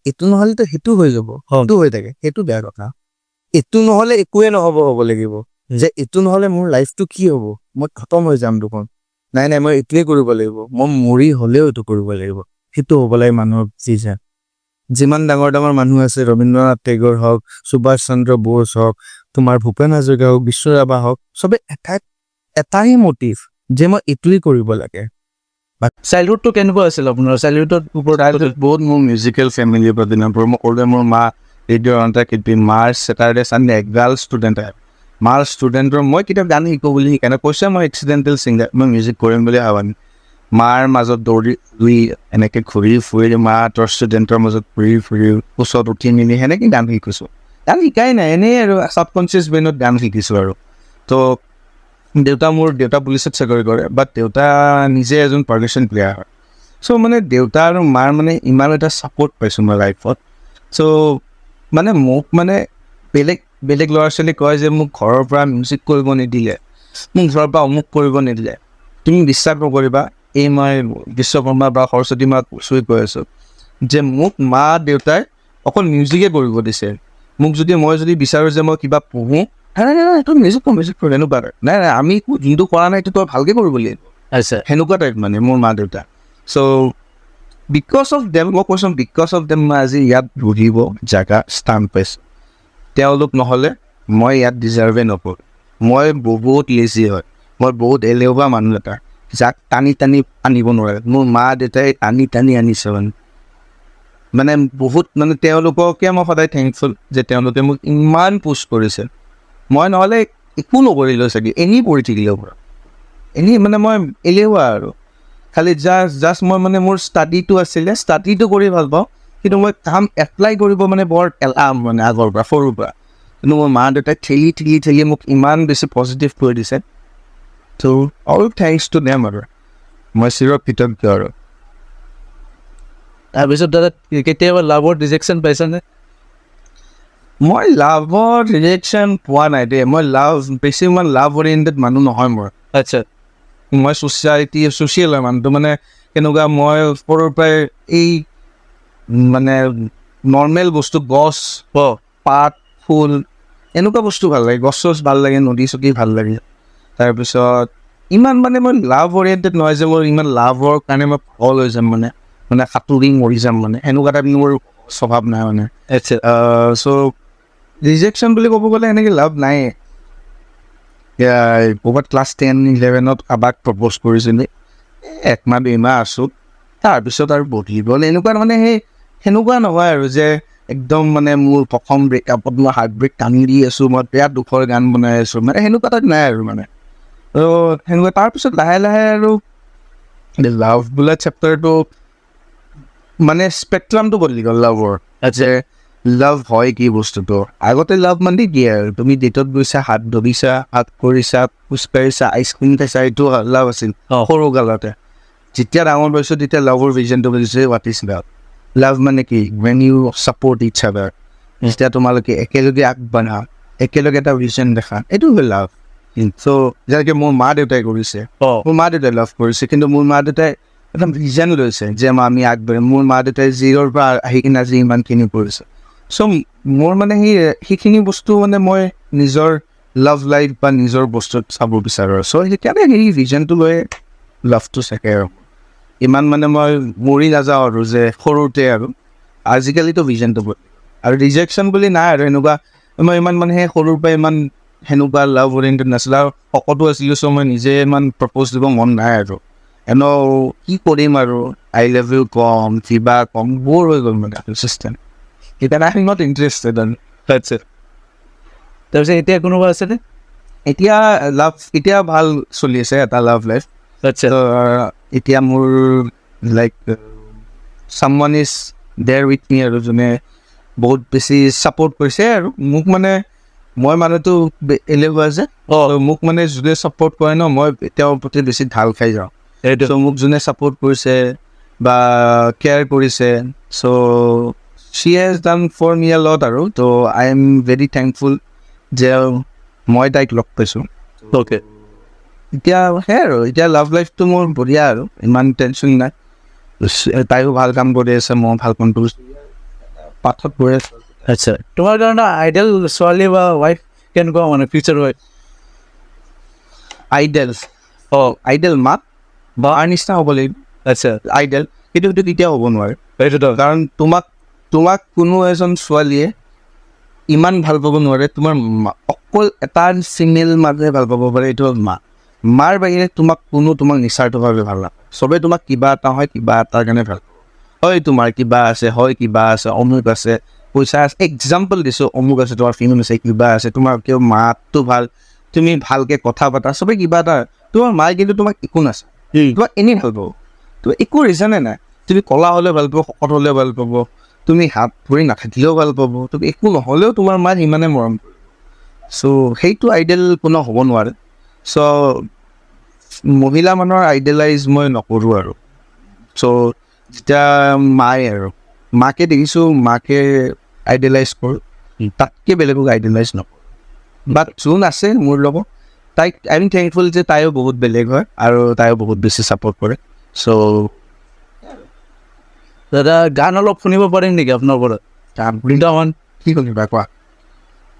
এইটো নহ'লেতো সেইটো হৈ যাব সেইটো হৈ থাকে সেইটো বেয়া কথা এইটো নহ'লে একোৱে নহ'ব হ'ব লাগিব যে এইটো নহ'লে মোৰ লাইফটো কি হ'ব মই খতম হৈ যাম দেখোন নাই মই এইটোৱে কৰিব লাগিব মই মৰি হ'লেও এইটো কৰিব লাগিব সেইটো হ'ব লাগে মানুহৰ যিমান ডাঙৰ ডাঙৰ মানুহ আছে ৰবীন্দ্ৰনাথ টেগৰ হওক সুভাষ চন্দ্ৰ বোস হওক তোমাৰ ভূপেন হাজৰিকা হওক বিষ্ণুৰাভা হওক চবে এটাই মটিভ যে মই এইটোৱে কৰিব লাগে চাইল্ডহুডটো কেনেকুৱা আছিল আপোনাৰ চাইল্ডহুডত বহুত মোৰ মিউজিকেল ফেমিলিৰ পৰা দিনৰ পৰা মই ক'লে মোৰ মা ৰেডিঅ' ৰন্টা কিপি মাৰ ছেটাৰডে চানডে এগাল ষ্টুডেণ্ট আহে মাৰ ষ্টুডেণ্টৰ মই কেতিয়াবা গান শিকো বুলি সেইকাৰণে কৈছে মই এক্সিডেণ্টেল ছিংগাৰ মই মিউজিক কৰিম বুলি ভাবা নাই মাৰ মাজত দৌৰি এনেকৈ ঘূৰি ফুৰি মাহঁতৰ ষ্টুডেণ্টৰ মাজত ফুৰি ওচৰত উঠি মেলি সেনেকৈ গান শিকিছোঁ গান শিকাই নাই এনেই আৰু ছাবকনচিয়াছ ব্ৰেইনত গান শিকিছোঁ আৰু তো দেউতা পুলিচত চাকৰি কৰে বাট দেউতা নিজে এজন পাৰ্কাশ্যন প্লেয়াৰ হয় চ' মানে দেউতা আৰু মাৰ মানে ইমান এটা ছাপৰ্ট পাইছোঁ মই লাইফত চ' মানে মোক মানে বেলেগ ল'ৰা ছোৱালী কয় যে মোক ঘৰৰ পৰা মিউজিক কৰিব নিদিলে মোক ঘৰৰ পৰা অমুক কৰিব নিদিলে তুমি বিশ্বাস নকৰিবা এই মই বিশ্বকৰ্মা বা সৰস্বতী মাক চুই কৈ আছোঁ যে মোক মা দেউতাই অকল মিউজিকে কৰিব দিছে মোক মই যদি বিচাৰোঁ যে মই কিবা পঢ়োঁ নাই তই মিউজিক কৰ এনেকুৱা নাই আমি যোনটো কৰা নাই এইটো তই ভালকৈ কৰিব লাগিব সেনেকুৱা টাইপ মানে মোৰ মা দেউতা চ' বিকজ অফ দেম মই কৈছোঁ বিকজ অফ দেম মই আজি ইয়াত বহিব জেগা স্থান পাইছোঁ তেওঁলোক নহ'লে মই ইয়াত ডিজাৰ্ভে নকৰোঁ মই বহুত লেজি হয় মই বহুত এলেহুৱা মানুহ এটা যাক টানি আনিব নোৱাৰে মোৰ মা দেউতাই টানি আনিছে মানে বহুত মানে তেওঁলোককে মই সদায় থেংকফুল যে তেওঁলোকে মোক ইমান পুছ কৰিছে মই নহ'লে একো নকৰিলোঁ চাগে এনেই পঢ়ি থাকিলেও পৰা এনেই মানে মই এলেহুৱা আৰু খালি জাষ্ট মই মানে মোৰ ষ্টাডিটো আছিলে ষ্টাডিটো কৰি ভাল পাওঁ কিন্তু মই কাম এপ্লাই কৰিব মানে বৰ এলাহ মানে আগৰ পৰা সৰুৰ পৰা কিন্তু মোৰ মা দেউতাই ঠেলি মোক ইমান বেছি পজিটিভ কৰি দিছে ত' অল থেংকছ টু দেম আৰু মই চিৰকৃতজ্ঞ আৰু তাৰপিছত দাদা কেতিয়াবা লাভৰ ৰিজেকশ্যন পাইছানে মই লাভৰ ৰিজেকশ্যন পোৱা নাই দেই মই বেছি ইমান লাভ অৰিয়েণ্টেড মানুহ নহয় মোৰ আচ্ছা মই ছ'চিয়েল হয় মানুহটো মানে কেনেকুৱা মই সৰুৰ পৰাই এই মানে নৰ্মেল বস্তু গছ পাত ফুল এনেকুৱা বস্তু ভাল লাগে, গছ চছ ভাল লাগে, নদী চদী ভাল লাগে। তাৰপিছত ইমান মানে মই লাভ অৰিয়েণ্টেড নহয় যে মোৰ ইমান লাভৰ কাৰণে মই পাগল হৈ যাম মানে সাঁতুৰি মৰি যাম মানে এনেকুৱা টাইপ মোৰ স্বভাৱ নাই মানে। আচ্ছা চ' ৰিজেকশ্যন বুলি ক'ব গ'লে এনেকৈ লাভ নাই। ক'ৰবাত ক্লাছ 10-11 কাৰোবাক প্ৰপ'জ কৰিছিলে, একমাহ 2 মাহ আছোঁ, তাৰপিছত আৰু বহি গ'ল। এনেকুৱা মানে সেনেকুৱা নহয় আৰু যে একদম মানে মোৰ প্ৰথম ব্ৰেকআপত মই হাৰ্ট ব্ৰেক টানি দি আছোঁ, মই বেয়া দুখৰ গান বনাই আছোঁ, মানে সেনেকুৱা তাত নাই আৰু মানে। ত' সেনেকুৱা তাৰপিছত লাহে লাহে আৰু লাভ বোলা চেপ্টাৰটো মানে স্পেক্ট্ৰামটো বদলি গ'ল লাভৰ। যে লাভ হয় কি বস্তুটো। আগতে লাভ মানে কি আৰু তুমি ডেটত গৈছা, হাত ধৰিছা, হাত কৰিছা, খোজ কাঢ়িছা, আইচক্ৰীম খাইছা, এইটো লাভ আছিল সৰু কালতে। যেতিয়া ডাঙৰ পাইছোঁ তেতিয়া লাভৰ ভিজনটো বুজিছে, হোৱাট ইজ লাভ। লাভ মানে কি, when you support each other, যেতিয়া তোমালোকে একেলগে আগবাঢ়া, একেলগে এটা ভিজন দেখা, এইটো হ'ল লাভ। চ' যেনেকৈ মোৰ মা দেউতাই কৰিছে, মোৰ মা দেউতাই লাভ কৰিছে, কিন্তু মোৰ মা দেউতাই এটা ভিজন লৈছে যে আমি আগবাঢ়িম। মোৰ মা দেউতাই 0ৰ পৰা আহি কিনে আজি ইমানখিনি কৰিছে। চ' মোৰ মানে সেইখিনি বস্তু মানে মই নিজৰ লাভ লাইফ বা নিজৰ বস্তুত চাব বিচাৰোঁ। চ' সেইকাৰণে সেই ভিজনটো লৈ লাভটো চাকে আৰু ইমান মানে মই মৰি নাযাওঁ আৰু যে সৰুতে আৰু আজিকালিতো ভিজনটো আৰু ৰিজেকশ্যন বুলি নাই আৰু এনেকুৱা। মই ইমান মানে সেই সৰুৰ পৰা ইমান সেনেকুৱা লাভ অৰিয়েণ্টেড নাছিলোঁ আৰু শকতো আছিলোঁ। চ' মই নিজে ইমান প্ৰপ'জ দিব মন নাই আৰু কি কৰিম আৰু আই লাভ ইউ কম, কিবা কম, বৰ হৈ গ'ল মানে চিষ্টেম। সেইকাৰণে আই এম নট ইণ্টাৰেষ্টেড আৰু তাৰপিছত এতিয়া কোনোবা আছেনে? এতিয়া ভাল চলি আছে এটা লাভ লাইফ। আচ্ছা এতিয়া মোৰ লাইক চামৱান ইজ দেয়াৰ উইথ মি আৰু যোনে বহুত বেছি ছাপৰ্ট কৰিছে আৰু মোক মানে মই মানুহটো এলেহুৱা যে মোক মানে যোনে ছাপৰ্ট কৰে ন, মই তেওঁৰ প্ৰতি বেছি ঢাল খাই যাওঁ। চ' মোক যোনে ছাপৰ্ট কৰিছে বা কেয়াৰ কৰিছে, চ' she has done for me a lot আৰু ত' I am very thankful যে মই তাইক লগ পাইছোঁ। অ'কে এতিয়া সেয়াই আৰু এতিয়া লাভ লাইফটো মোৰ বঢ়িয়া আৰু ইমান টেনশ্যন নাই। তাইও ভাল কাম কৰি আছে, মই ভাল কাম কৰিছোঁ, পাঠত গৈ আছোঁ। আচ্ছা, তোমাৰ কাৰণে আইডিয়েল ছোৱালী বা ৱাইফ কেনেকুৱা মানে ফিউচাৰ ৱাইফ? আইডেল মাক বাৰ নিচিনা হ'ব লাগিব। আচ্ছা আইডেল কিন্তু সেইটো কেতিয়াও হ'ব নোৱাৰে। সেইটোতো কাৰণ তোমাক কোনো এজন ছোৱালীয়ে ইমান ভাল পাব নোৱাৰে। তোমাৰ অকল এটা চিংগল মানুহে ভাল পাব পাৰে, এইটো হ'ল মা। মাৰ বাহিৰে তোমাক নিস্বাৰ্থভাৱে ভাল নাপায়। চবেই তোমাক কিবা এটা হয়, কিবা এটাৰ কাৰণে ভাল পাব। হয় তোমাৰ কিবা আছে, অমুক আছে, পইচা আছে। এক্সাম্পল দিছোঁ, অমুক আছে, তোমাৰ ফিল্ম আছে, কিবা আছে, তোমাৰ কিয় মাতটো ভাল, তুমি ভালকৈ কথা পাতা, চবেই কিবা এটা। তোমাৰ মায়ে কিন্তু তোমাক একো নাছে, তোমাক এনেই ভাল পাব। তোমাৰ একো ৰিজনে নাই। তুমি ক'লা হ'লেও ভাল পাব, শকত হ'লেও ভাল পাব, তুমি হাত ভৰি নাথাকিলেও ভাল পাব, তুমি একো নহ'লেও তোমাৰ মাক ইমানে মৰম কৰিব। চ' সেইটো আইডিয়েল কোনো হ'ব নোৱাৰে। চ' মহিলা মানুহৰ আইডিয়েলাইজ মই নকৰোঁ আৰু। চ' যেতিয়া মাকে দেখিছোঁ, মাকে আইডিয়েলাইজ কৰোঁ, তাতকৈ বেলেগক আইডিয়েলাইজ নকৰোঁ। বাট যোন আছে মোৰ লগত, তাইক আই এম থেংকফুল যে তাইও বহুত বেলেগ হয় আৰু তাইও বহুত বেছি ছাপৰ্ট কৰে। চ' দাদা গান অলপ শুনিব পাৰিম নেকি আপোনাৰ পৰা? দুটামান কি শুনিবা কোৱা?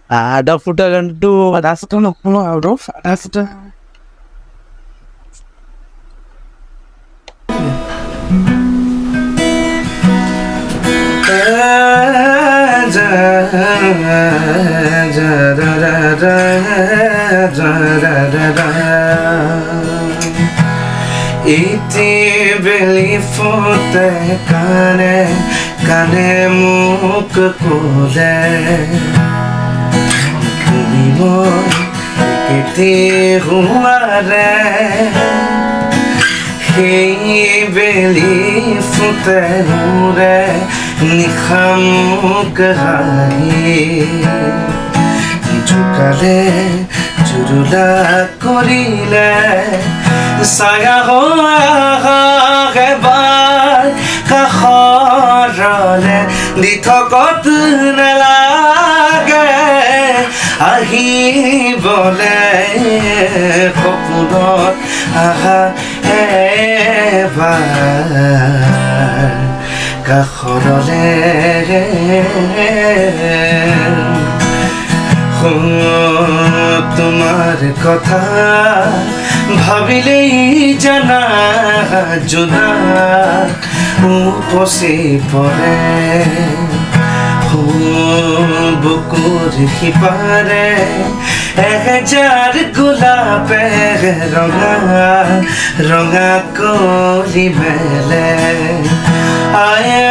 আধা ফুটা গানটো নশুনো আৰু আধা ফুটা ইতি বেলি ফুটে কানে কানে মোক ক'লে কেতি হোৱাৰে সেই বেলি ফুটে মোৰে নিশা মোক হাঁহি জোকালে জুৰুলা কৰিলে ছায়া এবাৰ কাষৰলে দি থকত নেলাগে আহিবলে সপোনত আহা এবাৰ কাষৰলে তোমাৰ কথা ভাবিলেই জানা জোনা উপচি পৰে বুকুৰ সিপাৰে এহেজাৰ গোলাপে ৰঙা ৰঙা কৰি মেলে আয়ে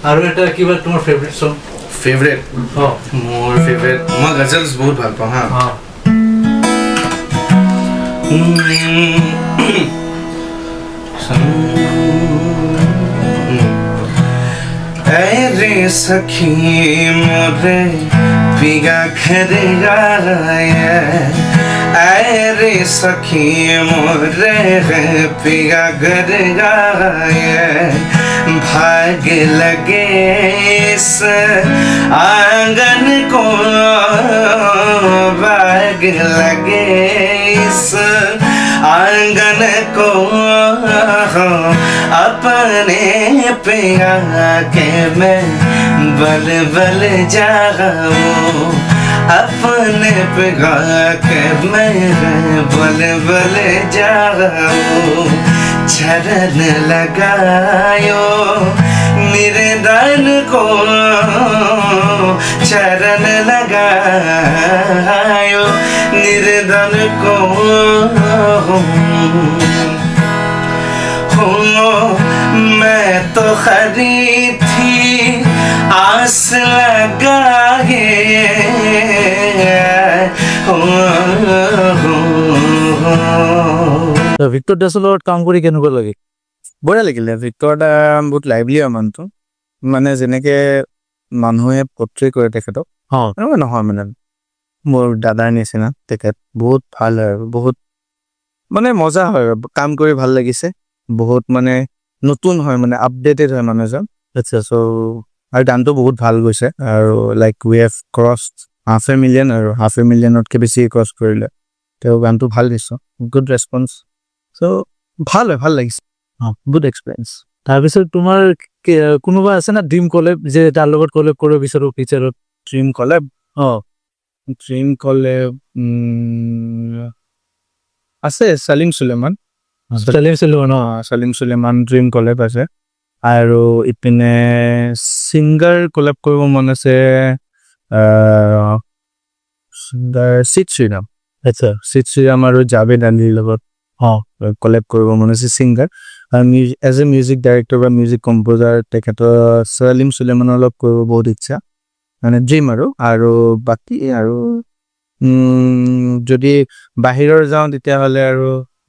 আৰু এটা কিবা তোমাৰ ফেভৰেট সং ফেভৰেট মোৰ ফেভৰেট মই গজলছ বহুত ভাল পাওঁ হা रे सखी मोरे पिगा घर गाया रे सखी मोरे पिगा घर गाया भाग लगे इस आंगन को भाग लगे इस आंगन को अपने पे आके मैं बल बल जाऊं अपने पे आके मैं बल बल जाऊं चरण लगायो निर्धन को चरण लगायो निर्धन को मैं तो खरीद थी आस लगाए ভিক্টৰ দাসৰ লগত কাম কৰি কেনেকুৱা লাগে বঢ়িয়া লাগিলে ভিক্টৰ দা বহুত লাইভলি হয় মানুহটো মানে যেনেকে মানুহে পৰ্ট্ৰে কৰে তেখেতক এনেকুৱা নহয় মানে মোৰ দাদাৰ নিচিনা তেখেত বহুত ভাল হয় বহুত মানে মজা হয় কাম কৰি ভাল লাগিছে বহুত মানে নতুন হয় মানে আপডেটেড হয় মানুহজন আচ্ছা চ' আৰু গানটো বহুত ভাল গৈছে আৰু লাইক উই হেভ ক্ৰছড 500,000 আৰু 500,000তকৈ বেছি ক্ৰছ কৰিলে তেওঁ গানটো ভাল দিছে গুড ৰেছপন্স চ' ভাল হয় ভাল লাগিছে গুড এক্সপিৰিয়েঞ্চ তাৰপিছত তোমাৰ কোনোবা আছে না ড্ৰিম কলেব যে তাৰ লগত কলেব কৰিব বিচাৰো ফিউচাৰত ড্ৰিম কলেব আছে চালিম চুলেমান চালিম চুলেমান ড্ৰিম কলেব আছে আৰু ইপিনে ছিংগাৰ কলেব কৰিব মন আছে চিদ শ্ৰীৰাম আচ্ছা চিদ শ্ৰীৰাম আৰু জাভেদ আলীৰ লগত কলেব কৰিব মন আছে ছিংগাৰ আৰু এজ এ মিউজিক ডাইৰেক্টৰ বা মিউজিক কম্প'জাৰ তেখেতৰ চালিম চুলেমানৰ লগত কৰিব বহুত ইচ্ছা মানে ড্ৰিম আৰু বাকী আৰু যদি বাহিৰৰ যাওঁ তেতিয়াহ'লে আৰু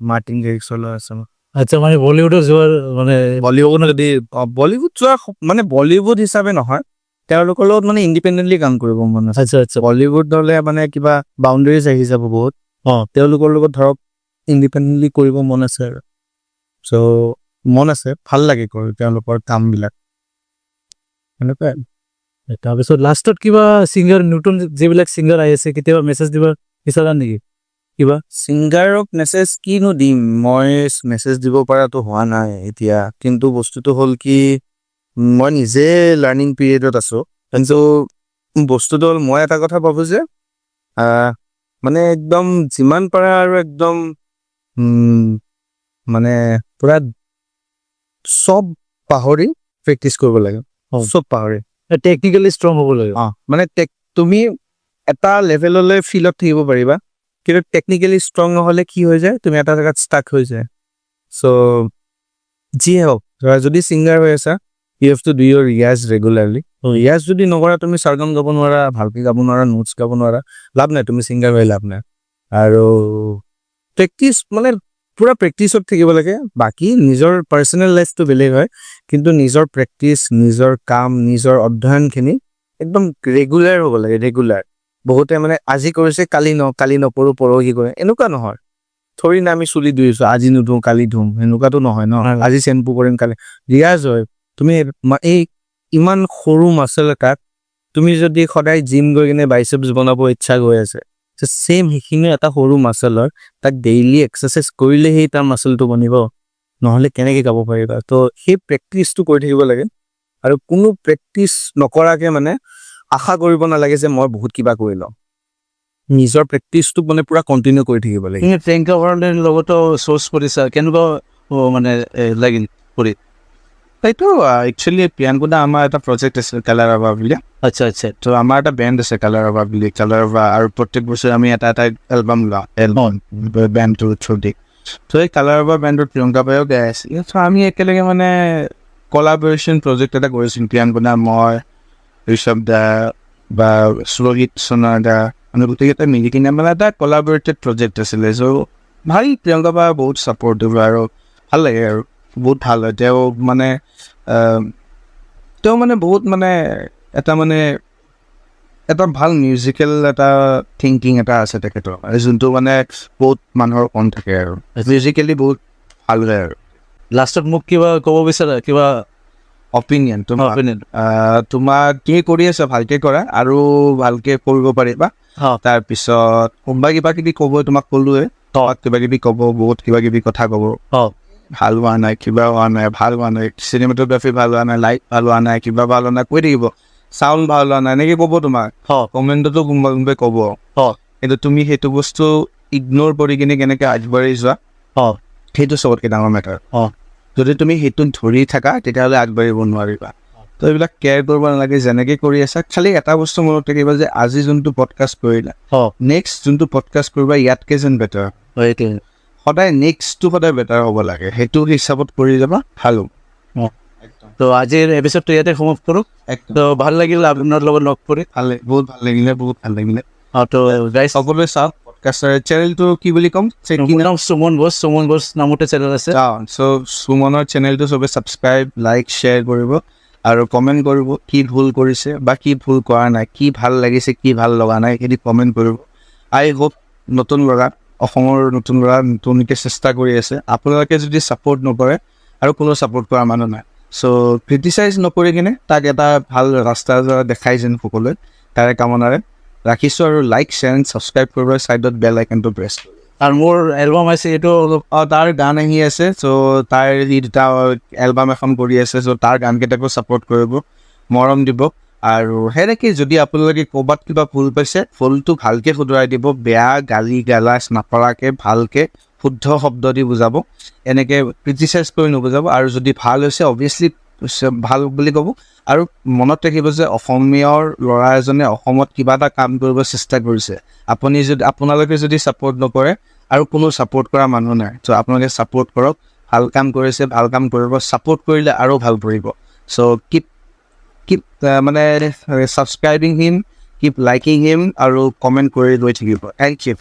মাৰ্টিন গেৰিক্সৰ লগত আছে আচ্ছা মানে বলিউডৰ যোৱাৰ মানে বলিউড যদি বলিউড যোৱা মানে বলিউড হিচাপে নহয় তেওঁলোকৰ লগত মানে ইণ্ডিপেণ্ডেণ্টলি কাম কৰিব মন আছে আচ্ছা আচ্ছা বলিউড হ'লে মানে কিবা বাউণ্ডেৰীজ আহি যাব বহুত তেওঁলোকৰ লগত ধৰক ইণ্ডিপেণ্ডেণ্টলি কৰিব মন আছে আৰু চ' মন আছে ভাল লাগে কৰি তেওঁলোকৰ কামবিলাক এনেকুৱাই তাৰপিছত লাষ্টত কিবা ছিংগাৰ নতুন যিবিলাক ছিংগাৰ আহি আছে কেতিয়াবা মেছেজ দিব বিচাৰা নেকি কিবা ছিংগাৰক মেছেজ কিনো দিম মই মেছেজ দিব পৰাটো হোৱা নাই এতিয়া কিন্তু বস্তুটো হ'ল কি মই নিজে লাৰ্ণিং পিৰিয়ডত আছোঁ কিন্তু বস্তুটো হ'ল মই এটা কথা ভাবোঁ যে মানে একদম যিমান পাৰা আৰু একদম মানে পুৰা চব পাহৰি প্ৰেক্টিচ কৰিব লাগে চব পাহৰি টেকনিকেলি ষ্ট্ৰং হ'ব লাগে মানে তুমি এটা লেভেললৈ ফিল্ডত থাকিব পাৰিবা কিন্তু টেকনিকেলি ষ্ট্ৰং নহ'লে কি হৈ যায় তুমি এটা জেগাত ষ্টাক হৈ যায় চ' যিয়ে হওক যদি ছিংগাৰ হৈ আছা you have to do your riyaz regularly ৰিয়াজ যদি নকৰা তুমি চাৰগাম গাব নোৱাৰা ভালকৈ গাব নোৱাৰা নোটছ গাব নোৱাৰা লাভ নাই তুমি ছিংগাৰ হৈ লাভ নাই আৰু প্ৰেক্টিচ মানে পুৰা প্ৰেক্টিচত থাকিব লাগে বাকী নিজৰ পাৰ্চনেল লাইফটো বেলেগ হয় কিন্তু নিজৰ প্ৰেক্টিচ নিজৰ কাম নিজৰ অধ্যয়নখিনি একদম ৰেগুলাৰ হ'ব লাগে ৰেগুলাৰ বহুতে মানে আজি কৰিছে কালি নকৰো পৰহি কৰে, এনেকুৱা নহয়। থৰি না আমি চুলি ধুইছো আজি নুধুম কালি ধুম, এনেকুৱাতো নহয় ন। হয়। আজি চেম্পু কৰিম কালি ৰিয়াজ হয়। তুমি এই ইমান সৰু মাচল এটাক তুমি যদি সদায় জিম গৈ কিনে বাইচেপছ বনাব ইচ্ছা গৈ আছে, চেম সেইখিনি এটা সৰু মাচলৰ তাক ডেইলি এক্সাৰচাইজ কৰিলেহে তাৰ মাচলটো বনিব, নহ'লে কেনেকে গাব পাৰিবা। তো সেই প্ৰেক্টিচটো কৰি থাকিব লাগে, আৰু কোনো প্ৰেক্টিচ নকৰাকে মানে আশা কৰিব নালাগে যে মই বহুত কিবা কৰি লম। নিজৰ প্ৰেক্টিচটো মানে পুৰা কণ্টিনিউ কৰি থাকিব লাগে। তুমি প্ৰিয়ংকা ভৰালীৰ লগতো শ্ব'জ কৰিছা, কেনেকুৱা মানে লাগিল কৰি? সেইটো একচুৱেলি প্ৰিয়াংকুদা আমাৰ এটা প্ৰজেক্ট আছিল কালাৰ ৰাভা বুলি। আচ্ছা আচ্ছা। তো আমাৰ এটা বেণ্ড আছে কালাৰ ৰাভা বুলি, কালাৰ ৰাভা, আৰু প্ৰত্যেক বছৰে আমি এটা এলবাম লওঁ বেণ্ডটোৰ থ্ৰু দি। তো এই কালাৰ ৰাভা বেণ্ডত প্ৰিয়ংকা বায়েও গাই আছিল। তো আমি একেলগে মানে কলাবৰেশ্যন প্ৰজেক্ট এটা কৰিছিলোঁ, প্ৰিয়াংকুদা, মই, ঋষভ দা বা সুৰজিত সোণাৰ দা, মানে গোটেইকেইটা মিলি কিনে মানে এটা কলাবৰেটেড প্ৰজেক্ট আছিলে। চ' ভাল, প্ৰিয়ংকা বা বহুত ছাপৰ্টিভ আৰু ভাল লাগে আৰু বহুত ভাল হয়। তেওঁ মানে বহুত মানে এটা ভাল মিউজিকেল এটা থিংকিং এটা আছে তেখেতৰ, যোনটো মানে বহুত মানুহৰ কম থাকে আৰু মিউজিকেলি বহুত ভাল হয়। আৰু লাষ্টত মোক কিবা ক'ব বিচাৰা, কিবা অপিনিয়ন opinion? তোমাক কি কৰি আছা ভালকে কৰা আৰু ভালকে কৰিব পাৰিবা। তাৰপিছত কোনোবা কিবা কিবি ক'ব, তোমাক ক'লোৱে, তোমাক কিবা কিবি ক'ব, বহুত কিবা কিবি কথা ক'ব, ভাল হোৱা নাই, কিবা হোৱা নাই, ভাল হোৱা নাই, চিনেমাটোগ্ৰাফি ভাল হোৱা নাই, লাইট ভাল হোৱা নাই, কিবা ভাল হোৱা নাই, কৈ থাকিব, চাউণ্ড ভাল হোৱা নাই, এনেকে ক'ব তোমাক। কমেণ্টতো কোনোবাই ক'ব, কিন্তু তুমি সেইটো বস্তু ইগন'ৰ কৰি কিনে কেনেকে আগবাঢ়ি যোৱা, সেইটো চবতকে ডাঙৰ মেটাৰ। যদি তুমি সেইটোত ধৰি থাকা তেতিয়াহ'লে আগবাঢ়িব নোৱাৰিবা। তো এইবিলাক কেয়াৰ কৰিব নালাগে, যেনেকে কৰি আছা খালি এটা বস্তু মনত থাকিব যে আজি যোনটো পডকাষ্ট কৰিলা, নেক্সট যোনটো পডকাষ্ট কৰিবা ইয়াতকে যেন বেটাৰ, সদায় নেক্সটটো সদায় বেটাৰ হ'ব লাগে, সেইটো হিচাপত কৰি যাবা, ভাল হ'ব। তো আজিৰ এপিছডটো ইয়াতে সমাপ্ত কৰোঁ। তো ভাল লাগিল আপোনাৰ লগত লগ কৰি। বহুত ভাল লাগিলে। তো গাইজ, সকলোৱে চাওক পডকাষ্টাৰ চেনেলটো কি বুলি ক'ম, সুমন ঘোষ নামতে চেনেল আছে। চ' সুমনৰ চেনেলটো চবে ছাবস্ক্ৰাইব, লাইক, শ্বেয়াৰ কৰিব আৰু কমেণ্ট কৰিব, কি ভুল কৰিছে বা কি ভুল কৰা নাই, কি ভাল লাগিছে, কি ভাল লগা নাই, সেইখিনি কমেণ্ট কৰিব। আই হোপ নতুন ল'ৰা, অসমৰ নতুন ল'ৰা নতুনকৈ চেষ্টা কৰি আছে। আপোনালোকে যদি ছাপোৰ্ট নকৰে আৰু কোনো ছাপোৰ্ট কৰা মানুহ নাই, চ' ক্ৰিটিচাইজ নকৰি কিনে তাক এটা ভাল ৰাস্তা দেখাই যেন সকলোৱে, তাৰে কামনাৰে ৰাখিছোঁ। আৰু লাইক, শ্বেয়াৰ এণ্ড ছাবস্ক্ৰাইব কৰিব, ছাইডত বেল আইকনটো প্ৰেছ কৰিব। আৰু মোৰ এলবাম আছে, এইটো অলপ তাৰ গান আহি আছে, চ' তাৰ দুটা এলবাম এখন কৰি আছে, চ' তাৰ গানকেইটাকো ছাপোৰ্ট কৰিব, মৰম দিব। আৰু সেনেকৈ যদি আপোনালোকে ক'ৰবাত কিবা ভুল পাইছে, ভুলটো ভালকৈ শুধৰাই দিব, বেয়া গালি গালাজ নপৰাকৈ ভালকৈ শুদ্ধ শব্দ দি বুজাব, এনেকৈ ক্ৰিটিচাইজ কৰি নুবুজাব। আৰু যদি ভাল হৈছে অভিয়াছলি ভাল বুলি ক'ব। আৰু মনত ৰাখিব যে অসমীয়াৰ ল'ৰা এজনে অসমত কিবা এটা কাম কৰিব চেষ্টা কৰিছে, আপোনালোকে যদি ছাপোৰ্ট নকৰে আৰু কোনো ছাপোৰ্ট কৰা মানুহ নাই, চ' আপোনালোকে ছাপোৰ্ট কৰক, ভাল কাম কৰিছে, ভাল কাম কৰিব, ছাপোৰ্ট কৰিলে আৰু ভাল কৰিব। চ' কিপ মানে subscribing him, keep liking him আৰু কমেণ্ট কৰি লৈ থাকিব। Thank U.